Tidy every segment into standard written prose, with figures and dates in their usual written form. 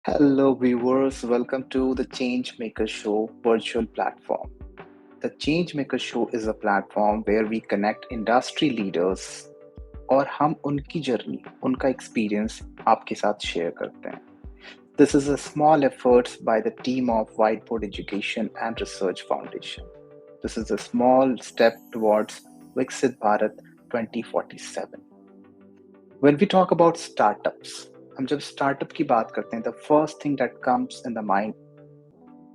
Hello, viewers. Welcome to the Changemaker Show virtual platform. The Changemaker Show is a platform where we connect industry leaders और हम उनकी journey, उनका experience आपके साथ share करते हैं. This is a small effort by the team of Whiteboard Education and Research Foundation. This is a small step towards Viksit Bharat 2047. When we talk about startups, हम जब स्टार्टअप की बात करते हैं, the first thing that comes in the mind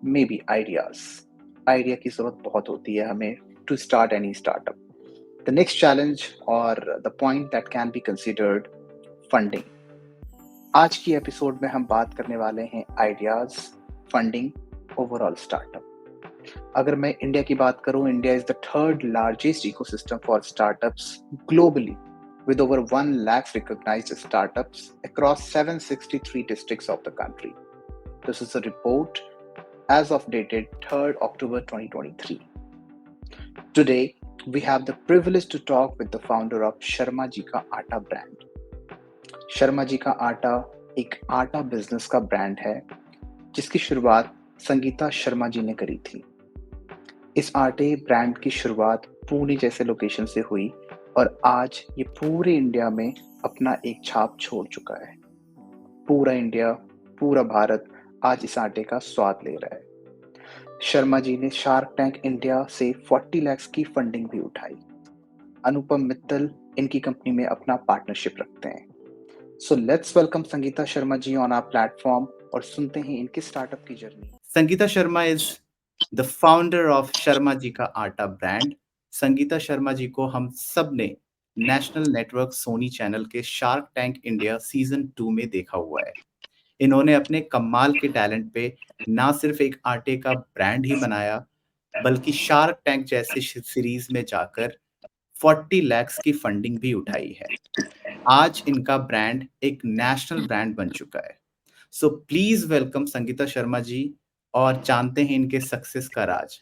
may be ideas. Idea की जरूरत बहुत होती है हमें to start any startup. The next challenge और the point that can be considered funding. आज की एपिसोड में हम बात करने वाले हैं आइडियाज, फंडिंग, ओवरऑल स्टार्टअप. अगर मैं इंडिया की बात करूं, India is the third largest ecosystem for startups globally with over 1 lakh recognized startups across 763 districts of the country. This is a report as of dated 3rd October 2023. Today, we have the privilege to talk with the founder of Sharma Ji Ka Aata brand. Sharma ji Ka Aata एक आटा business का brand है जिसकी शुरुआत संगीता शर्मा जी ने करी थी. इस आटे ब्रांड की शुरुआत पुणे जैसे लोकेशन से हुई और आज ये पूरे इंडिया में अपना एक छाप छोड़ चुका है. पूरा इंडिया, पूरा भारत आज इस आटे का स्वाद ले रहा है. शर्मा जी ने शार्क टैंक इंडिया से 40 लाख की फंडिंग भी उठाई. अनुपम मित्तल इनकी कंपनी में अपना पार्टनरशिप रखते हैं. So let's welcome Sangeeta Sharma ji on our platform और सुनते हैं इनके स्टार्टअप की journey. Sangeeta Sharma is the founder of Sharma ji Ka Aata brand. Sangeeta Sharma जी को हम सब ने नेशनल नेटवर्क सोनी चैनल के शार्क टैंक इंडिया सीजन 2 में देखा हुआ है. इन्होंने अपने कमाल के टैलेंट पे ना सिर्फ एक आटे का ब्रांड ही बनाया, बल्कि शार्क टैंक जैसे सीरीज में जाकर 40 लाख की फंडिंग भी उठाई है. आज इनका ब्रांड एक नेशनल ब्रांड बन चुका है. So please welcome Sangeeta Sharma ji और जानते हैं इनके सक्सेस का राज.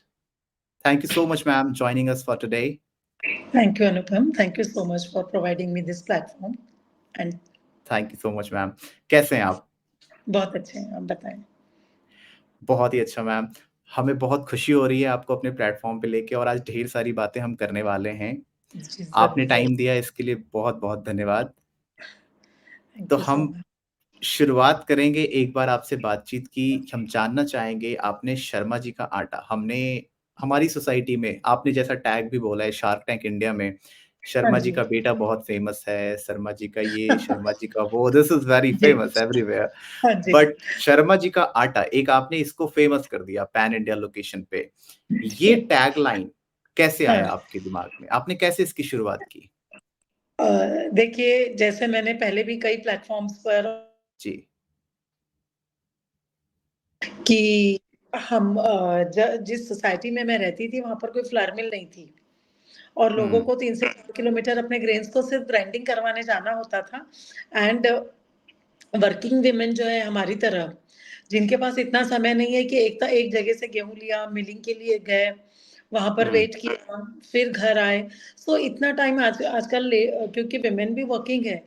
Thank you so much ma'am joining us for today. Thank you, Anupam. Thank you so much for providing me this platform. And thank you so much ma'am. कैसे हैं आप? बहुत अच्छे हैं, आप बताएं. बहुत ही अच्छा मैम. हमें बहुत खुशी हो रही है आपको अपने प्लेटफॉर्म पे लेके और आज ढेर सारी बातें हम करने वाले हैं. जी, आपने जरूर. टाइम दिया इसके लिए बहुत बहुत धन्यवाद. तो थैंक यू सो हम मच. शुरुआत करेंगे एक बार आपसे बातचीत की. हम जानना चाहेंगे आपने शर्मा जी का आटा, हमने हमारी सोसाइटी में आपने जैसा टैग भी बोला है शार्क टैंक इंडिया में, हाँ शर्मा जी जी. का बेटा बहुत फेमस है, शर्मा जी का ये, शर्मा जी का वो, दिस इज वेरी जी. Famous everywhere. हाँ जी. बट शर्मा जी का आटा एक आपने इसको फेमस कर दिया पैन इंडिया लोकेशन पे. ये टैग लाइन कैसे हाँ. आया आपके दिमाग में? आपने कैसे इसकी शुरुआत की? देखिए, जैसे मैंने पहले भी कई प्लेटफॉर्म्स पर जी. कि हम जिस सोसाइटी में मैं रहती थी वहां पर कोई फ्लावर मिल नहीं थी और लोगों को 3 से 4 किलोमीटर अपने ग्रेन्स को सिर्फ ग्राइंडिंग करवाने जाना होता था. एंड वर्किंग विमेन जो है हमारी तरह, जिनके पास इतना समय नहीं है कि एक जगह से गेहूं लिया, मिलिंग के लिए गए, वहां पर वेट किया, फिर घर आए. सो इतना टाइम आजकल क्योंकि विमेन भी वर्किंग है,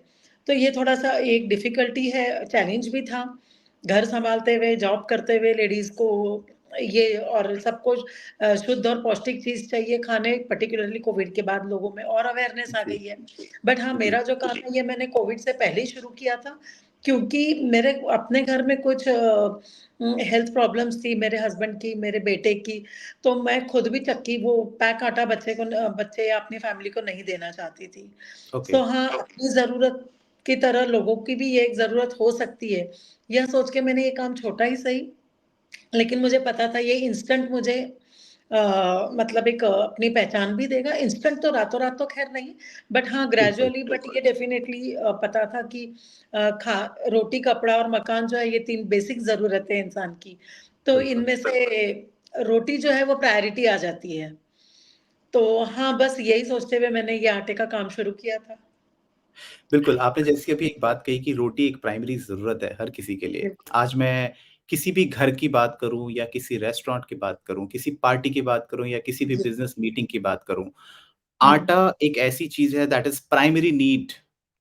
तो ये थोड़ा सा एक डिफिकल्टी है, चैलेंज भी था. घर संभालते हुए, जॉब करते हुए लेडीज को ये और सब कुछ शुद्ध और पौष्टिक चीज चाहिए खाने, पर्टिकुलरली कोविड के बाद लोगों में और अवेयरनेस आ गई है. बट हाँ, मेरा जो काम है ये मैंने कोविड से पहले ही शुरू किया था, क्योंकि मेरे अपने घर में कुछ हेल्थ प्रॉब्लम्स थी, मेरे हस्बैंड की, मेरे बेटे की. तो मैं खुद भी चक्की वो पैक आटा बच्चे या अपनी फैमिली को नहीं देना चाहती थी. सो हाँ, अपनी जरूरत की तरह लोगों की भी ये एक जरूरत हो सकती है, यह सोच के मैंने ये काम छोटा ही सही, लेकिन मुझे पता था ये इंस्टेंट मुझे मतलब एक अपनी पहचान भी देगा. इंस्टेंट तो रातों रात तो खैर नहीं, बट हाँ ग्रेजुअली. बट ये डेफिनेटली पता था कि खा रोटी, कपड़ा और मकान जो है, ये 3 बेसिक जरूरतें हैं इंसान की. तो इनमें से रोटी जो है वो प्रायोरिटी आ जाती है. तो हाँ, बस यही सोचते हुए मैंने ये आटे का काम शुरू किया था. बिल्कुल, आपने जैसे अभी एक बात कही कि रोटी एक प्राइमरी ज़रूरत है हर किसी के लिए. बिल्कुल. आज मैं किसी भी घर की बात करूँ या किसी रेस्टोरेंट की बात करूँ, किसी पार्टी की बात करूँ या किसी भी बिज़नेस मीटिंग की बात करूँ, हम्म. आटा एक ऐसी चीज़ है that is primary need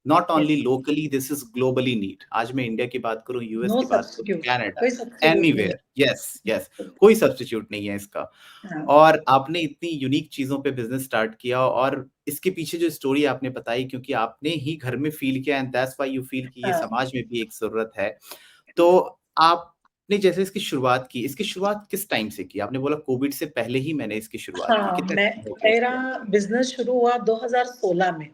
not only yes, locally, this is globally need. आज मैं इंडिया की बात करूं, यूएस नो की बात करूं, सब्स्टिट्यूट, कनाडा, कोई सब्स्टिट्यूट नहीं एनीवेयर, यस यस, है। कोई सब्स्टिट्यूट नहीं है इसका। हाँ, और आपने इतनी यूनिक चीजों पे बिजनेस स्टार्ट किया, और इसके पीछे जो स्टोरी आपने बताई, क्योंकि आपने ही घर में फील किया, and that's why you feel कि ये हाँ, समाज में भी एक जरूरत है। तो आपने जैसे इसकी शुरुआत की, इसकी शुरुआत किस टाइम से की? आपने बोला कोविड से पहले ही मैंने इसकी शुरुआत की, हाँ, कितना मैं time हो गया मेरा इसको? बिज़नेस शुरू हुआ 2016 में।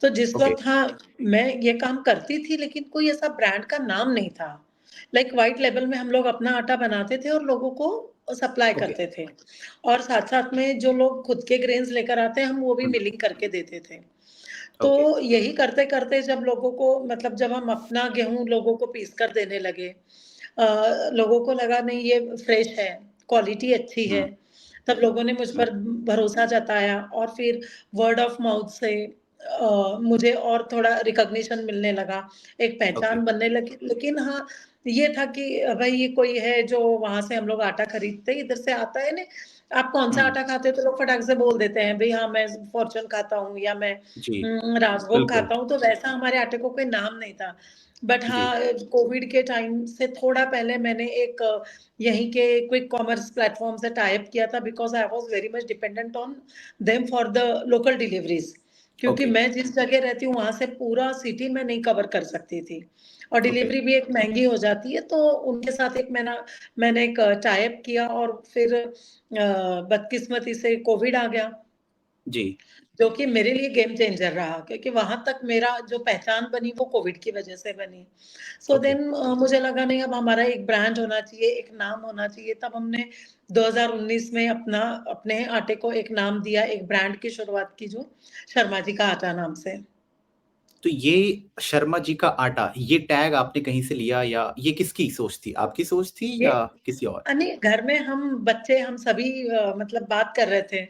तो जिस ओके, वक़्त हाँ, मैं ये काम करती थी लेकिन कोई ऐसा ब्रांड का नाम नहीं था। लाइक व्हाइट लेबल में हम लोग अपना आटा बनाते थे और लोगों को सप्लाई ओके, करते थे। और साथ-साथ में जो लोग खुद के ग्रेन्स लेकर आते हैं, हम वो भी मिलिंग करके देते थे। तो ओके, यही करते-करते जब लोगों को मतलब जब हम अपना गेहूँ लोगों को पीस कर देने लगे, लोगों को लगा नहीं ये फ्रेश है, क्वालिटी अच्छी है, हम्म, तब लोगों ने मुझ पर भरोसा जताया और फिर वर्ड ऑफ माउथ से मुझे और थोड़ा रिकॉग्निशन मिलने लगा, एक ओके, पहचान बनने लगी। लेकिन हाँ, ये था कि भई ये कोई है जो वहाँ से हम लोग आटा खरीदते हैं, इधर से आता है ना, आप कौन-सा हम्म, आटा खाते हो? तो लोग फटाक से बोल देते हैं, भई हाँ, मैं फॉर्च्यून खाता हूँ या मैं जी, राजभोग बिल्कुल, खाता हूँ, तो वैसा हमारे आटे को कोई नाम नहीं था। बट जी, हाँ, कोविड के टाइम से थोड़ा पहले मैंने एक यहीं के क्विक कॉमर्स प्लेटफ़ॉर्म से टाई अप किया था because I was very much dependent on them for the local deliveries, क्योंकि ओके, मैं जिस जगह रहती हूँ, वहाँ से पूरा सिटी मैं नहीं कवर कर सकती थी और ओके, डिलीवरी भी एक महँगी हो जाती है, तो उनके साथ मैंने एक टाई अप किया और फिर बदकिस्मती से कोविड आ गया। जी, जो कि मेरे लिए गेम चेंजर रहा क्योंकि वहाँ तक मेरा जो पहचान बनी वो कोविड की वजह से बनी। So okay. देन मुझे लगा नहीं अब हमारा एक ब्रांड होना चाहिए, एक नाम होना चाहिए तब हमने 2019 में अपने आटे को एक नाम दिया, एक ब्रांड की शुरुआत की जो शर्मा जी का आटा नाम से। तो ये शर्मा जी का आटा, ये टैग आपने कहीं से लिया, या ये किसकी सोच थी? आपकी सोच थी ये या किसी और? नहीं घर में हम बच्चे हम सभी मतलब बात कर रहे थे,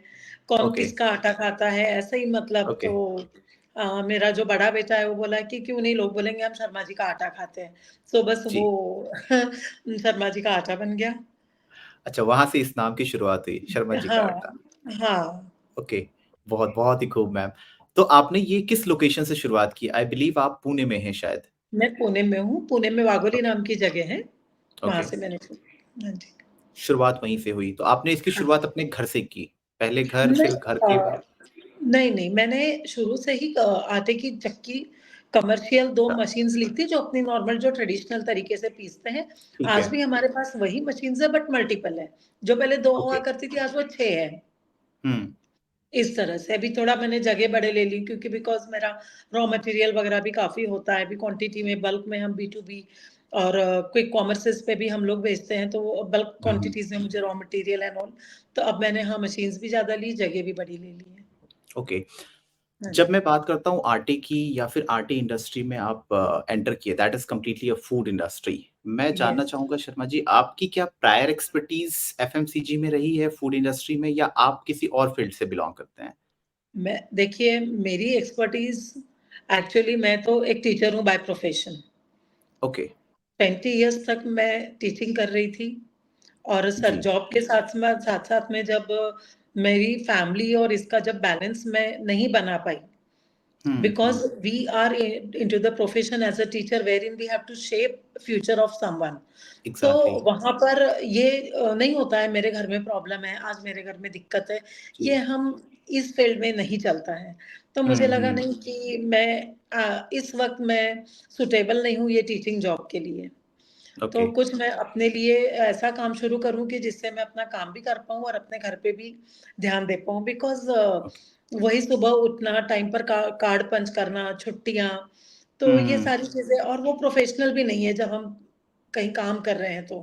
कौन ओके, किसका आटा खाता है ऐसे ही मतलब ओके, तो मेरा जो बड़ा बेटा है वो बोला कि क्यों नहीं लोग बोलेंगे हम शर्मा जी का आटा खाते हैं। सो बस वो जी। शर्मा जी का आटा बन गया। अच्छा, वहाँ से इस नाम की शुरुआत हुई, शर्मा जी का हाँ, आटा। हाँ। ओके, बहुत बहुत ही खूब मैम। तो आपने ये किस लोकेशन से शुरुआत की? आई बिलीव आप पुणे में हैं शायद? मैं पुणे में हूँ, पुणे में वाघोली ओके, नाम की जगह है, वहाँ ओके। से मैंने हाँ जी। शुरुआत वहीं से हुई। तो आपने इसकी हाँ। शुरुआत अपने घर से की? पहले घर, नहीं फिर घर के बाद? नहीं, नहीं, मैंने शुरू से ही आटे की चक्की कमर्शियल 2 अच्छा, मशीन्स ली थी जो अपनी नॉर्मल जो ट्रेडिशनल तरीके से पीसते हैं। ठीक आज है। भी हमारे पास वही मशीन्स है बट मल्टीपल है। जो पहले 2 हुआ ओके, करती थी आज वो 6 है। हुँ, इस तरह से अभी थोड़ा मैंने जगह बड़े ले ली क्योंकि बिकॉज़ मेरा रॉ मटेरियल वगैरह भी काफ़ी होता है। अभी क्वांटिटी में बल्क में हम बी-टू-बी और क्विक कॉमर्सेज़ पे भी हम लोग बेचते हैं तो बल्क हुँ, हुँ। क्वांटिटीज़ में मुझे रॉ मटेरियल एंड ऑल तो अब मैंने हाँ, मशीन्स भी ज़्यादा ली, जगह भी बड़ी ले ली है। ओके। हाँ जब जी। मैं बात करता हूँ आटे की, या फिर आटे इंडस्ट्री में आप एंटर किए, that is completely a food industry. मैं जानना यस। चाहूँगा शर्मा जी, आपकी क्या प्रायर एक्सपर्टीज़ एफएमसीजी में रही है, फूड इंडस्ट्री में, या आप किसी और फील्ड से बिलॉन्ग करते हैं? मैं देखिए मेरी एक्सपर्टीज़ एक्चुअली मैं तो एक टीचर हूँ बाय प्रोफ़ेशन। ओके, 20 इयर्स तक मैं टीचिंग कर रही थी और सर जी। जॉब के साथ-साथ में जब मेरी फैमिली और इसका जब बैलेंस मैं नहीं बना पाई हुँ, because hmm. we are into the profession as a teacher wherein we have to shape future of someone. तो एग्ज़ैक्टली, वहाँ पर ये नहीं होता है मेरे घर में प्रॉब्लम है, आज मेरे घर में दिक्कत है, ये जी। हम इस फील्ड में नहीं चलता है। तो मुझे हुँ, लगा हुँ। नहीं कि इस वक़्त मैं सूटेबल नहीं हूँ ये टीचिंग जॉब के लिए। ओके, तो कुछ मैं अपने लिए ऐसा काम शुरू करूँ कि जिससे मैं अपना काम भी कर पाऊँ और अपने घर पे भी ध्यान दे पाऊँ बिकॉज़ ओके। वही सुबह उठना, टाइम पर कार्ड पंच करना, छुट्टियाँ, तो ये हुँ, सारी चीज़ें और वो प्रोफ़ेशनल भी नहीं है जब हम कहीं काम कर रहे हैं तो,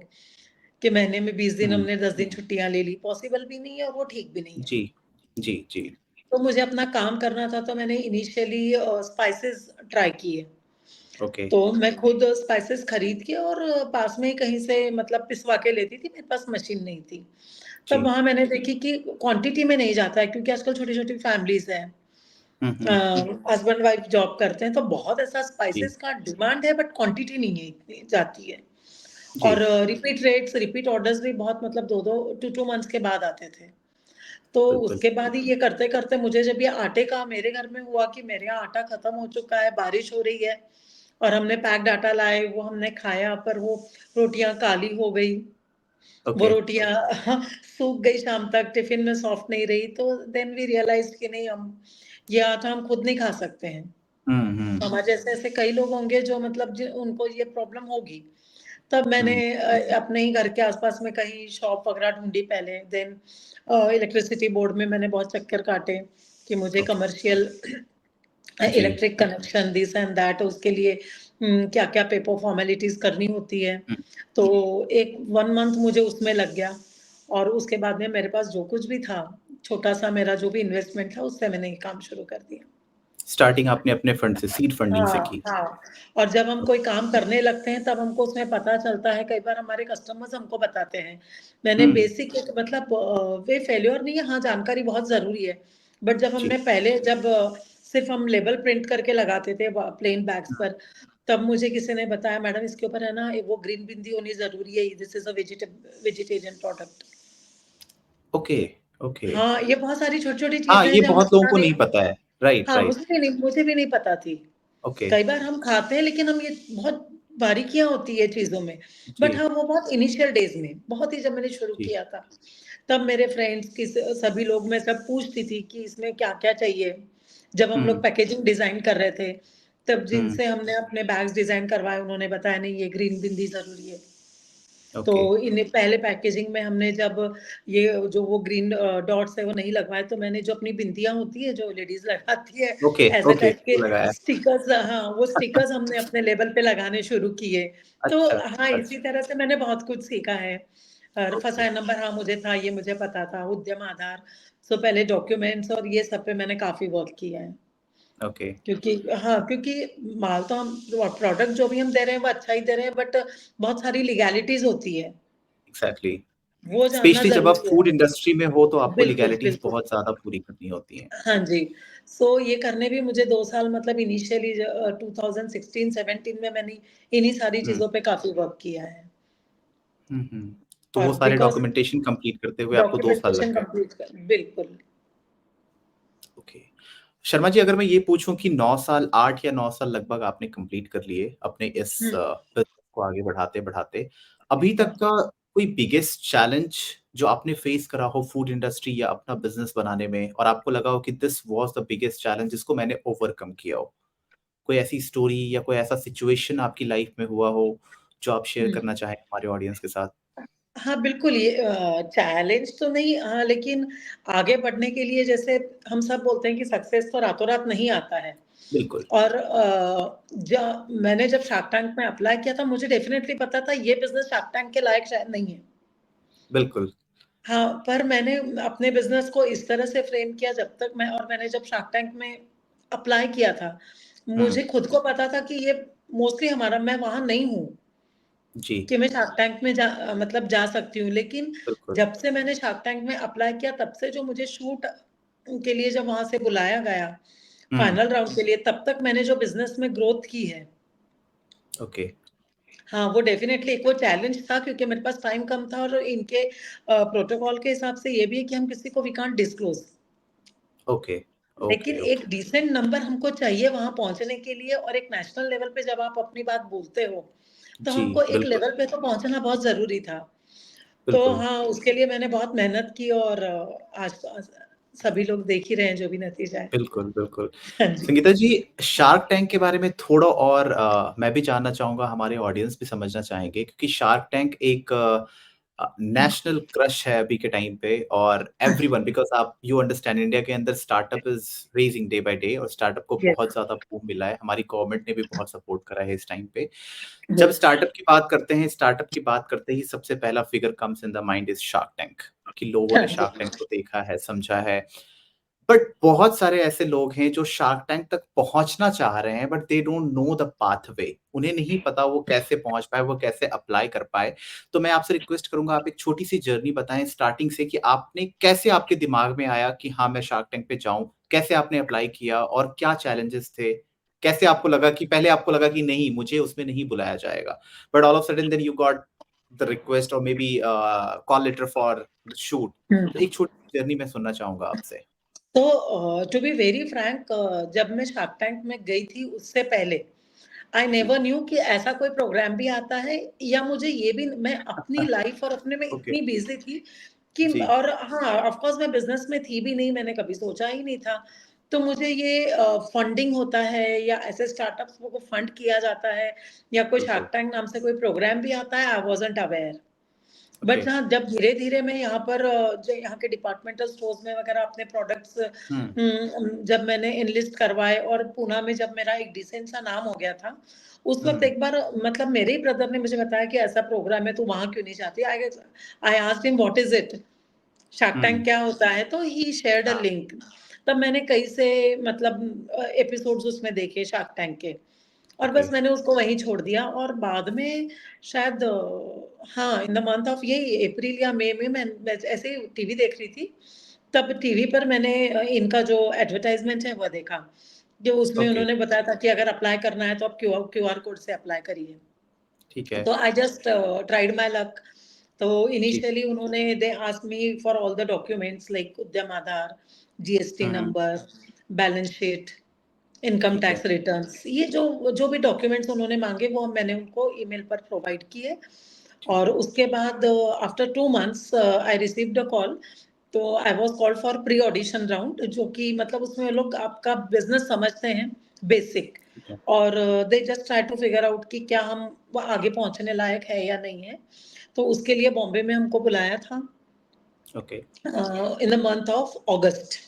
कि महीने में 20 दिन हुँ। हमने 10 दिन छुट्टियाँ ले ली, पॉसिबल भी नहीं है और वो ठीक भी नहीं है। जी, जी, जी। तो मुझे अपना काम करना था तो मैंने इनिशियली स्पाइसेस ट्राई किए। ओके, तो मैं खुद स्पाइसेस खरीद के और पास में ही कहीं से मतलब पिसवा के लेती थी, मेरे पास मशीन नहीं थी। तब जी। वहाँ मैंने देखी कि क्वांटिटी में नहीं जाता है क्योंकि आजकल छोटी-छोटी फैमिलीज़ हैं। हुँ, अ, हुँ। हस्बैंड वाइफ जॉब करते हैं तो बहुत ऐसा जी, स्पाइसेस का डिमांड है बट क्वांटिटी नहीं है इतनी जाती है। जी। और रिपीट ऑर्डर्स भी बहुत मतलब 2-2 2-2 मंथ्स के बाद आते थे। तो बिल्कुल। उसके बाद ही ये करते-करते मुझे जब ये आटे का मेरे घर में हुआ कि मेरे यहाँ आटा खत्म हो चुका है, बारिश हो रही है और हमने पैक्ड आटा लाए, वो हमने खाया पर वो रोटियाँ काली हो गई। वो ओके। रोटियाँ सूख गई शाम तक, टिफ़िन में सॉफ्ट नहीं रही, तो देन वी रियलाइज़्ड कि नहीं हम ये आटा हम खुद नहीं खा सकते हैं। हमारे जैसे ऐसे कई लोग होंगे जो मतलब उनको ये प्रॉब्लम होगी। तब मैंने अपने ही घर के आसपास में कहीं शॉप वगैरह ढूँढी पहले, देन इलेक्ट्रिसिटी बोर्ड में मैंने बहुत चक्कर काटे कि मुझे ओके। कमर्शियल जी। Electric connection this and that, उसके लिए क्या-क्या पेपर फॉर्मेलिटीज़ करनी होती है। हुँ, तो एक 1 मंथ मुझे उसमें लग गया और उसके बाद में मेरे पास जो कुछ भी था, छोटा-सा मेरा जो भी इन्वेस्टमेंट था, उससे मैंने ये काम शुरू कर दिया। स्टार्टिंग आपने अपने फंड से, सीड फंडिंग से हाँ, की। हाँ। और जब हम कोई काम करने लगते हैं तब हमको उसमें पता चलता है, कई बार हमारे कस्टमर्स हमको बताते हैं। मैंने हुँ, बेसिक एक मतलब वे फेल्योर नहीं है, हाँ, जानकारी बहुत ज़रूरी है। बट जब जी। हमने पहले सिर्फ़ हम लेबल प्रिंट करके लगाते थे प्लेन बैग्स पर, तब मुझे किसी ने बताया मैडम इसके ऊपर है ना वो ग्रीन बिंदी होनी ज़रूरी है, this is a vegetarian product. Okay, okay. हाँ, ये बहुत सारी छोटी-छोटी हाँ, चीज़ें हैं ये जो हमें बहुत लोगों पता को नहीं। नहीं पता है। राइट, हाँ, राइट। मुझे भी नहीं पता थी। ओके, कई बार हम खाते हैं लेकिन हम ये बहुत बारीकियाँ होती है चीज़ों में। बट जी, हाँ, वो बहुत इनिशियल डेज़ में, बहुत ही जब मैंने शुरू जी। किया था, तब मेरे फ्रेंड्स सभी लोग मैं सब पूछती थी कि इसमें क्या-क्या चाहिए? जब हम लोग हुँ, पैकेजिंग डिज़ाइन कर रहे थे, तब हुँ, जिनसे हमने अपने बैग्स डिज़ाइन करवाए उन्होंने बताया नहीं ये ग्रीन बिंदी ज़रूरी है। तो ओके, इन्हें पहले पैकेजिंग में हमने जब ये जो वो ग्रीन डॉट्स है वो नहीं लगवाए, तो मैंने जो अपनी बिंदियाँ होती है जो लेडीज़ लगाती है, ओके, ऐसे ओके, टाइप के वो लगाया। स्टिकर्स, हाँ, वो स्टिकर्स हमने अपने लेबल पे लगाने शुरू किए। तो अच्छा, हाँ, इसी अच्छा, तरह से मैंने बहुत कुछ सीखा है। और ओके, फर्स्ट नंबर, हाँ, मुझे था, ये मुझे पता था, उद्यम आधार। सो पहले डॉक्यूमेंट्स और ये सब पे मैंने काफ़ी वर्क किया है। ओके। क्योंकि हाँ, क्योंकि माल तो हम प्रोडक्ट जो भी हम दे रहे हैं वो अच्छा ही दे रहे हैं, बट बहुत सारी लीगैलिटीज़ होती है। एग्ज़ैक्टली। वो जानना स्पेशली जब आप ज़रूरी है। फूड इंडस्ट्री में हो तो आपको बिल्कुल, लीगैलिटीज़ बिल्कुल। बहुत ज़्यादा पूरी करनी होती हैं। हाँ जी। सो ये करने भी मुझे 2 साल मतलब इनिशियली 2016-17 में मैंने इन्हीं सारी हुँ, चीज़ों पे काफ़ी वर्क किया है। हुँ, हुँ। तो वो और सारे बिकॉज़ डॉक्यूमेंटेशन कंप्लीट करते हुए आपको 2 साल लग डॉक्यूमेंटेशन गए। कंप्लीट कर बिल्कुल। ओके। शर्मा जी, अगर मैं ये पूछूँ कि 9 साल, 8 या 9 साल लगभग आपने कंप्लीट कर लिए अपने इस हुँ, बिज़नेस को आगे बढ़ाते-बढ़ाते, अभी तक हाँ। का कोई बिगेस्ट चैलेंज जो आपने फेस करा हो फूड इंडस्ट्री या अपना बिज़नेस बनाने में और आपको लगा हो कि this was the biggest challenge जिसको मैंने ओवरकम किया हो? कोई ऐसी स्टोरी या कोई ऐसा सिचुएशन आपकी लाइफ में हुआ हो, जो आप शेयर हुँ। करना चाहें हमारे ऑडियंस के साथ? हाँ, बिल्कुल, ये चैलेंज तो नहीं, हाँ, लेकिन आगे बढ़ने के लिए जैसे हम सब बोलते हैं कि सक्सेस तो रातों-रात नहीं आता है। बिल्कुल। और ज मैंने जब शार्क टैंक में अप्लाई किया था, मुझे डेफ़िनेटली पता था ये बिज़नेस शार्क टैंक के लायक शायद नहीं है। बिल्कुल। हाँ, पर मैंने अपने बिज़नेस को इस तरह से फ्रेम किया जब तक मैंने जब शार्क टैंक में अप्लाई किया था, हुँ, मुझे खुद को पता था कि ये मोस्टली मैं वहाँ नहीं हूँ जी, कि मैं शार्क टैंक में मतलब जा सकती हूँ। लेकिन बिल्कुल। जब से मैंने शार्क टैंक में अप्लाई किया तब से जो मुझे शूट के लिए जब वहाँ से बुलाया गया, हुँ, फाइनल राउंड के लिए, तब तक मैंने जो बिज़नेस में ग्रोथ की है, ओके, हाँ, वो डेफ़िनेटली एक वो चैलेंज था क्योंकि मेरे पास टाइम कम था और इनके प्रोटोकॉल के हिसाब से ये भी है कि हम किसी को वी कांट डिस्क्लोज़। ओके, लेकिन ओके, एक ओके। डिसेंट नंबर हमको चाहिए वहाँ पहुँचने के लिए और एक नेशनल लेवल पे जब आप अपनी बात बोलते हो, तो जी, हमको एक बिल्कुल, लेवल पे तो पहुँचना बहुत ज़रूरी था। तो बिल्कुल, हाँ, उसके लिए मैंने बहुत मेहनत की और आज आज सभी लोग देख ही रहे हैं जो भी नतीजा है। बिल्कुल, बिल्कुल। हाँ जी। संगीता जी, शार्क टैंक के बारे में थोड़ा और मैं भी जानना चाहूँगा, हमारे ऑडियंस भी समझना चाहेंगे क्योंकि शार्क टैंक एक हुँ। नेशनल क्रश है अभी के टाइम पे और एवरीवन बिकॉज़ आप यू अंडरस्टैंड इंडिया के अंदर startup is raising day by day और स्टार्टअप को यस, बहुत ज़्यादा बूम मिला है। हमारी गवर्नमेंट ने भी बहुत सपोर्ट करा है इस टाइम पे। जब यस। स्टार्टअप की बात करते हैं, स्टार्टअप की बात करते ही सबसे पहला figure comes in the mind is shark tank कि लोगों हाँ ने जी। शार्क टैंक को देखा है, समझा है। बट बहुत सारे ऐसे लोग हैं जो शार्क टैंक तक पहुँचना चाह रहे हैं but they don't know the pathway. उन्हें नहीं पता वो कैसे पहुँच पाए, वो कैसे अप्लाई कर पाए। तो मैं आपसे रिक्वेस्ट करूँगा आप एक छोटी-सी जर्नी बताएँ स्टार्टिंग से कि आपने कैसे आपके दिमाग में आया कि हाँ, मैं शार्क टैंक पे जाऊँ? कैसे आपने अप्लाई किया और क्या चैलेंजेस थे? कैसे आपको लगा कि पहले आपको लगा कि नहीं, मुझे उसमें नहीं बुलाया जाएगा, but all of sudden then you got the request और मे be call letter for shoot, तो एक छोटी जर्नी मैं सुनना चाहूंगा आपसे। तो टू बी वेरी फ्रैंक, जब मैं शार्क टैंक में गई थी उससे पहले आई नेवर न्यू कि ऐसा कोई प्रोग्राम भी आता है, या मुझे ये भी, मैं अपनी लाइफ और अपने में ओके इतनी बिजी थी कि जी और हाँ ऑफ कोर्स मैं बिजनेस में थी भी नहीं, मैंने कभी सोचा ही नहीं था। तो मुझे ये फंडिंग होता है या ऐसे स्टार्टअप्स को फंड किया जाता है या कोई बिल्कुल शार्क टैंक नाम से कोई प्रोग्राम भी आता है, I wasn't aware. Okay but हाँ, जब धीरे धीरे मैं यहाँ पर जो यहाँ के डिपार्टमेंटल स्टोर्स में वगैरह अपने प्रोडक्ट्स जब मैंने इनलिस्ट करवाए और पूना में जब मेरा एक डिसेंट सा नाम हो गया था, उस वक्त एक बार मतलब मेरे ही ब्रदर ने मुझे बताया कि ऐसा प्रोग्राम है, तू वहां क्यों नहीं जाती। I asked him what is it, shark tank क्या होता है, तो ही शेयर्ड अ लिंक। तब मैंने कई से मतलब एपिसोड्स उसमें देखे शार्क टैंक के, और बस मैंने उसको वहीं छोड़ दिया। और बाद में शायद हाँ इन द मंथ ऑफ यही अप्रैल या मई में मैं ऐसे ही टीवी देख रही थी, तब टीवी पर मैंने इनका जो एडवर्टाइजमेंट है वो देखा, जो उसमें ओके उन्होंने बताया था कि अगर अप्लाई करना है तो आप क्यूआर कोड से अप्लाई करिए। ठीक है तो I just tried my luck. तो जी इनिशियली उन्होंने they asked me for all the documents like Udyam Aadhaar, GST number, balance sheet, income ठीक है टैक्स रिटर्न्स, ये जो जो भी डॉक्यूमेंट्स उन्होंने मांगे वो मैंने उनको ईमेल पर प्रोवाइड किए। ठीक और है उसके बाद after 2 months I received a call. तो I was called for pre audition round, जो कि मतलब उसमें लोग आपका बिजनेस समझते हैं बेसिक, ठीक है और they just try to figure out कि क्या हम वो आगे पहुंचने लायक है या नहीं है। तो उसके लिए बॉम्बे में हमको बुलाया था okay in the month of August.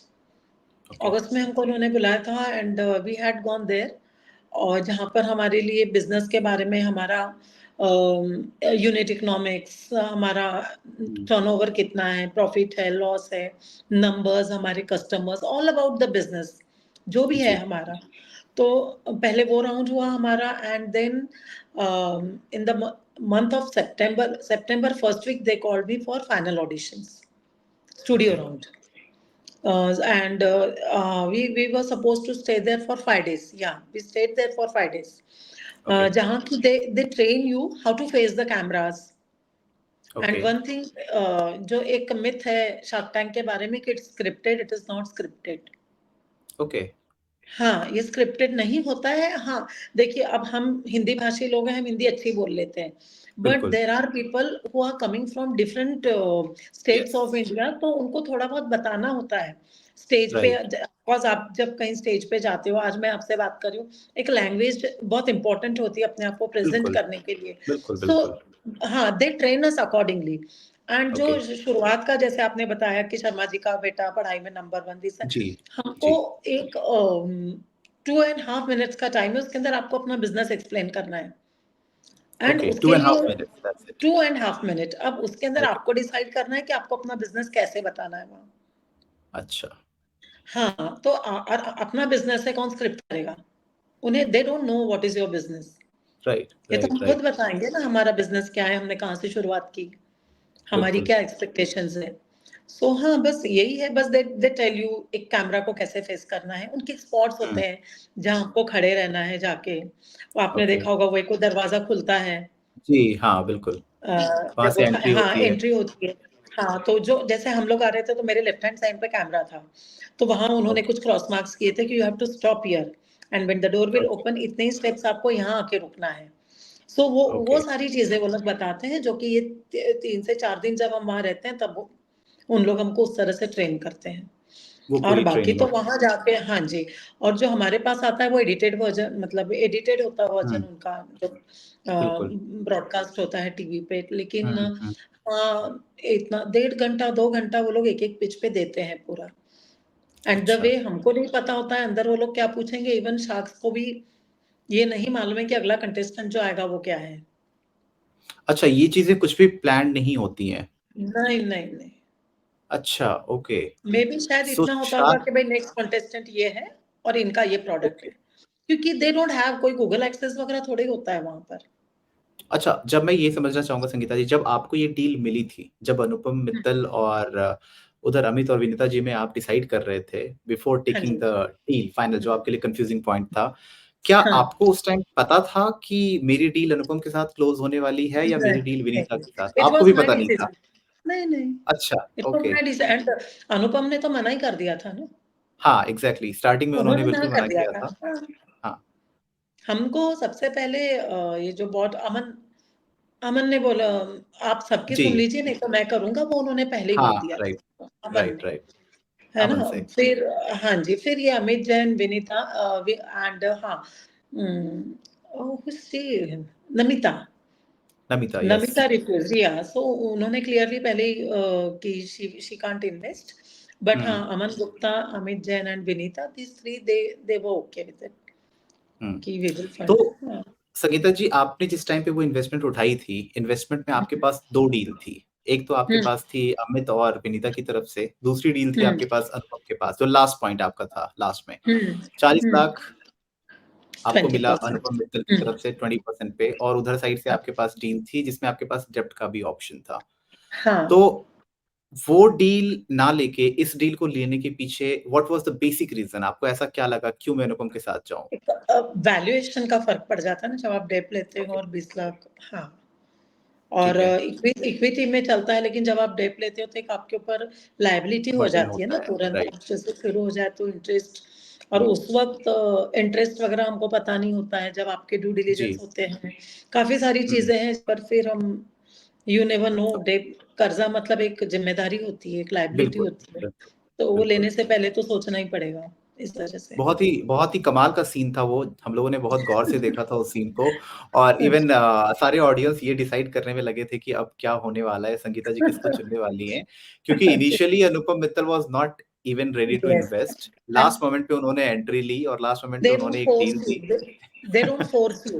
Okay अगस्त में हमको उन्होंने बुलाया था and we had gone there, और जहाँ पर हमारे लिए बिजनेस के बारे में हमारा यूनिट इकोनॉमिक्स, हमारा टर्नओवर कितना है, प्रॉफिट है, लॉस है, नंबर्स, हमारे customers, all about the business जो भी है जी हमारा। तो पहले वो राउंड हुआ हमारा, and then in the month of September first week they called me for final auditions, studio okay round. We were supposed to stay there for 5 days. Yeah, we stayed there for 5 days. Okay जहाँ की they train you how to face the cameras. Okay And one thing, जो एक myth है shark tank के बारे में कि it's scripted, it is not scripted. Okay हाँ, ये स्क्रिप्टेड नहीं होता है। हाँ, देखिए अब हम हिंदी भाषी लोग हैं, हम हिंदी अच्छी बोल लेते हैं, बट बिल्कुल there are people who are coming from different states yes of India, तो उनको थोड़ा बहुत बताना होता है स्टेज पे। राइट बिकॉज आप जब कहीं स्टेज पे जाते हो, आज मैं आपसे बात कर रही हूँ, एक लैंग्वेज बहुत इंपॉर्टेंट होती है अपने आप को प्रेजेंट बिल्कुल करने के लिए। बिल्कुल सो बिल्कुल हाँ, they train us accordingly. And जो ओके शुरुआत का जैसे आपने बताया कि शर्मा जी का बेटा पढ़ाई में नंबर 1, दिस है, जी हमको जी एक 2.5 मिनट्स का टाइम है, उसके अंदर आपको अपना बिजनेस एक्सप्लेन करना है। एंड ओके टू उसके एंड हाफ लिए मिनट्स दैट्स इट 2.5 मिनट, अब उसके अंदर ओके आपको डिसाइड करना है कि आपको अपना बिजनेस कैसे बताना है वहाँ। अच्छा हाँ, तो अपना बिजनेस है, कौन स्क्रिप्ट करेगा? उन्हें they don't know what is your business. Right ये तो राइट हम खुद राइट बताएंगे ना हमारा बिजनेस क्या है, हमने कहाँ से शुरुआत की, हमारी बिल्कुल क्या एक्सपेक्टेशंस है। सो हाँ, बस यही है, बस दे टेल यू एक कैमरा को कैसे फेस करना है। उनके स्पॉट्स होते हैं जहाँ आपको खड़े रहना है जाके, वो आपने ओके देखा होगा, वो एक दरवाजा खुलता है जी हाँ बिल्कुल वहां जब से वो एंट्री हाँ होती है एंट्री होती है। हाँ, तो जो जैसे हम लोग आ रहे थे तो मेरे लेफ्ट हैंड साइड पे कैमरा था, तो वहां उन्होंने ओके कुछ क्रॉस मार्क्स किए थे कि you have to stop here and when the door will okay open, इतने ही स्टेप्स आपको यहाँ आके रुकना है। सो वो ओके सारी चीजें वो लोग बताते हैं, जो कि ये 3 से 4 दिन जब हम वहां रहते हैं तब उन लोग हमको उस तरह से ट्रेन करते हैं। वो और पूरी बाकी ट्रेनिंग तो होती वहां जाके हाँ जी, और जो हमारे पास आता है वो एडिटेड वर्जन, मतलब एडिटेड होता है है वर्जन उनका, जो बिल्कुल ब्रॉडकास्ट होता है टीवी पे। लेकिन हम्म हाँ, इतना 1.5 घंटा 2 घंटा वो लोग एक एक पिच पे देते हैं पूरा। एंड द अच्छा वे हमको नहीं पता होता है अंदर वो लोग क्या पूछेंगे, इवन शार्क्स को भी ये नहीं मालूम है कि अगला कंटेस्टेंट जो आएगा वो क्या है। अच्छा ये चीजें कुछ भी प्लान नहीं होती हैं नहीं नहीं नहीं, अच्छा ओके मे बी शायद सो इतना होता होगा शार्क कि भाई नेक्स्ट कंटेस्टेंट ये है और इनका ये प्रोडक्ट ओके है, क्योंकि दे डोंट हैव कोई गूगल एक्सेस वगैरह थोड़ी होता है वहां पर। अच्छा जब मैं ये समझना चाहूंगा संगीता जी जब आपको ये डील मिली थी जब अनुपम मित्तल और उधर अमित और विनीता जी में आप डिसाइड कर रहे थे बिफोर हाँ टेकिंग जी। द डील फाइनल जो आपके लिए कंफ्यूजिंग पॉइंट था क्या हाँ। आपको उस टाइम पता था कि मेरी डील अनुपम के साथ क्लोज होने वाली है या मेरी डील विनीता के साथ? इट आपको वाज़ भी माय पता नहीं था? डिसीजन। नहीं, नहीं, अच्छा, it was okay. My decision. Anupam ने तो मना ही कर दिया था ना, हाँ, एग्ज़ैक्टली स्टार्टिंग में उन्होंने उन्होंने मना बिल्कुल कर मना दिया किया था। था। हाँ, हाँ, हमको सबसे पहले ये जो बहुत अमन अमन ने बोला, आप सबकी सुन जी। लीजिए नहीं तो मैं करूँगा, वो उन्होंने पहले ही हाँ, बोल दिया राइट, था, अमन राइट, ने, राइट। है अमन ना? से। फिर हाँ जी, फिर ये अमित जैन, विनीता एंड हाँ, who is she? Namita. Namita, yes. Namita refused, या सो उन्होंने क्लियरली पहले ही कि शी कांट इन्वेस्ट, बट हाँ, hmm, Aman Gupta, Amit Jain and Vineeta, these 3 they were okay with it hmm. कि वी विल फंड। तो हाँ। संगीता जी, आपने जिस टाइम पे वो इन्वेस्टमेंट उठाई थी, इन्वेस्टमेंट में आपके पास 2 डील थी। एक तो आपके हुँ, पास थी अमित और विनीता की तरफ से, दूसरी डील थी हुँ, आपके पास अनुपम के पास, जो लास्ट पॉइंट आपका था लास्ट में। हुँ, 40 हुँ, लाख आपको मिला 20%। अनुपम मित्तल की हुँ, तरफ से 20% पे और उधर साइड से हाँ, आपके पास डील थी जिसमें आपके पास डेब्ट का भी ऑप्शन था। हाँ। तो वो डील ना लेके इस डील को लेने के पीछे what was the basic reason? आपको ऐसा क्या लगा क्यों मैं अनुपम के साथ जाऊँ? एक वैल्यूएशन का फ़र्क पड़ जाता है ना जब आप डेब्ट लेते हो ओके, और 20 लाख। हाँ। और ठीक है। इक्विटी में चलता है, लेकिन जब आप डेब्ट लेते हो तो एक आपके ऊपर लायबिलिटी हो बर्डन जाती है ना होता है, तुरंत, राइट। आप जैसे शुरू हो जाए तो इंटरेस्ट, और हुँ, उस वक़्त इंटरेस्ट वग़ैरह हमको पता नहीं होता है जब आपके ड्यू डिलिजेंस जी। होते हैं। काफ़ी सारी हुँ, चीज़ें हैं, पर फिर हम यू नेवर नो, तो डेब्ट कर्ज़ा मतलब एक ज़िम्मेदारी होती है, एक लायबिलिटी बिल्कुल, होती है। बिल्कुल, तो वो बिल्कुल। लेने से पहले तो सोचना ही पड़ेगा, इस वज़ह से। बहुत ही कमाल का सीन था वो, हम लोगों ने बहुत गौर से देखा था उस सीन को और इवन अच्छा। सारे ऑडियंस ये डिसाइड करने में लगे थे कि अब क्या होने वाला है, संगीता जी किसको चुनने वाली हैं। क्योंकि जी, initially Anupam Mittal was not even ready to yes. Invest, and last moment पे उन्होंने एंट्री ली और लास्ट मोमेंट पे दे डोंट उन्होंने एक force deal you, the. They don't force you.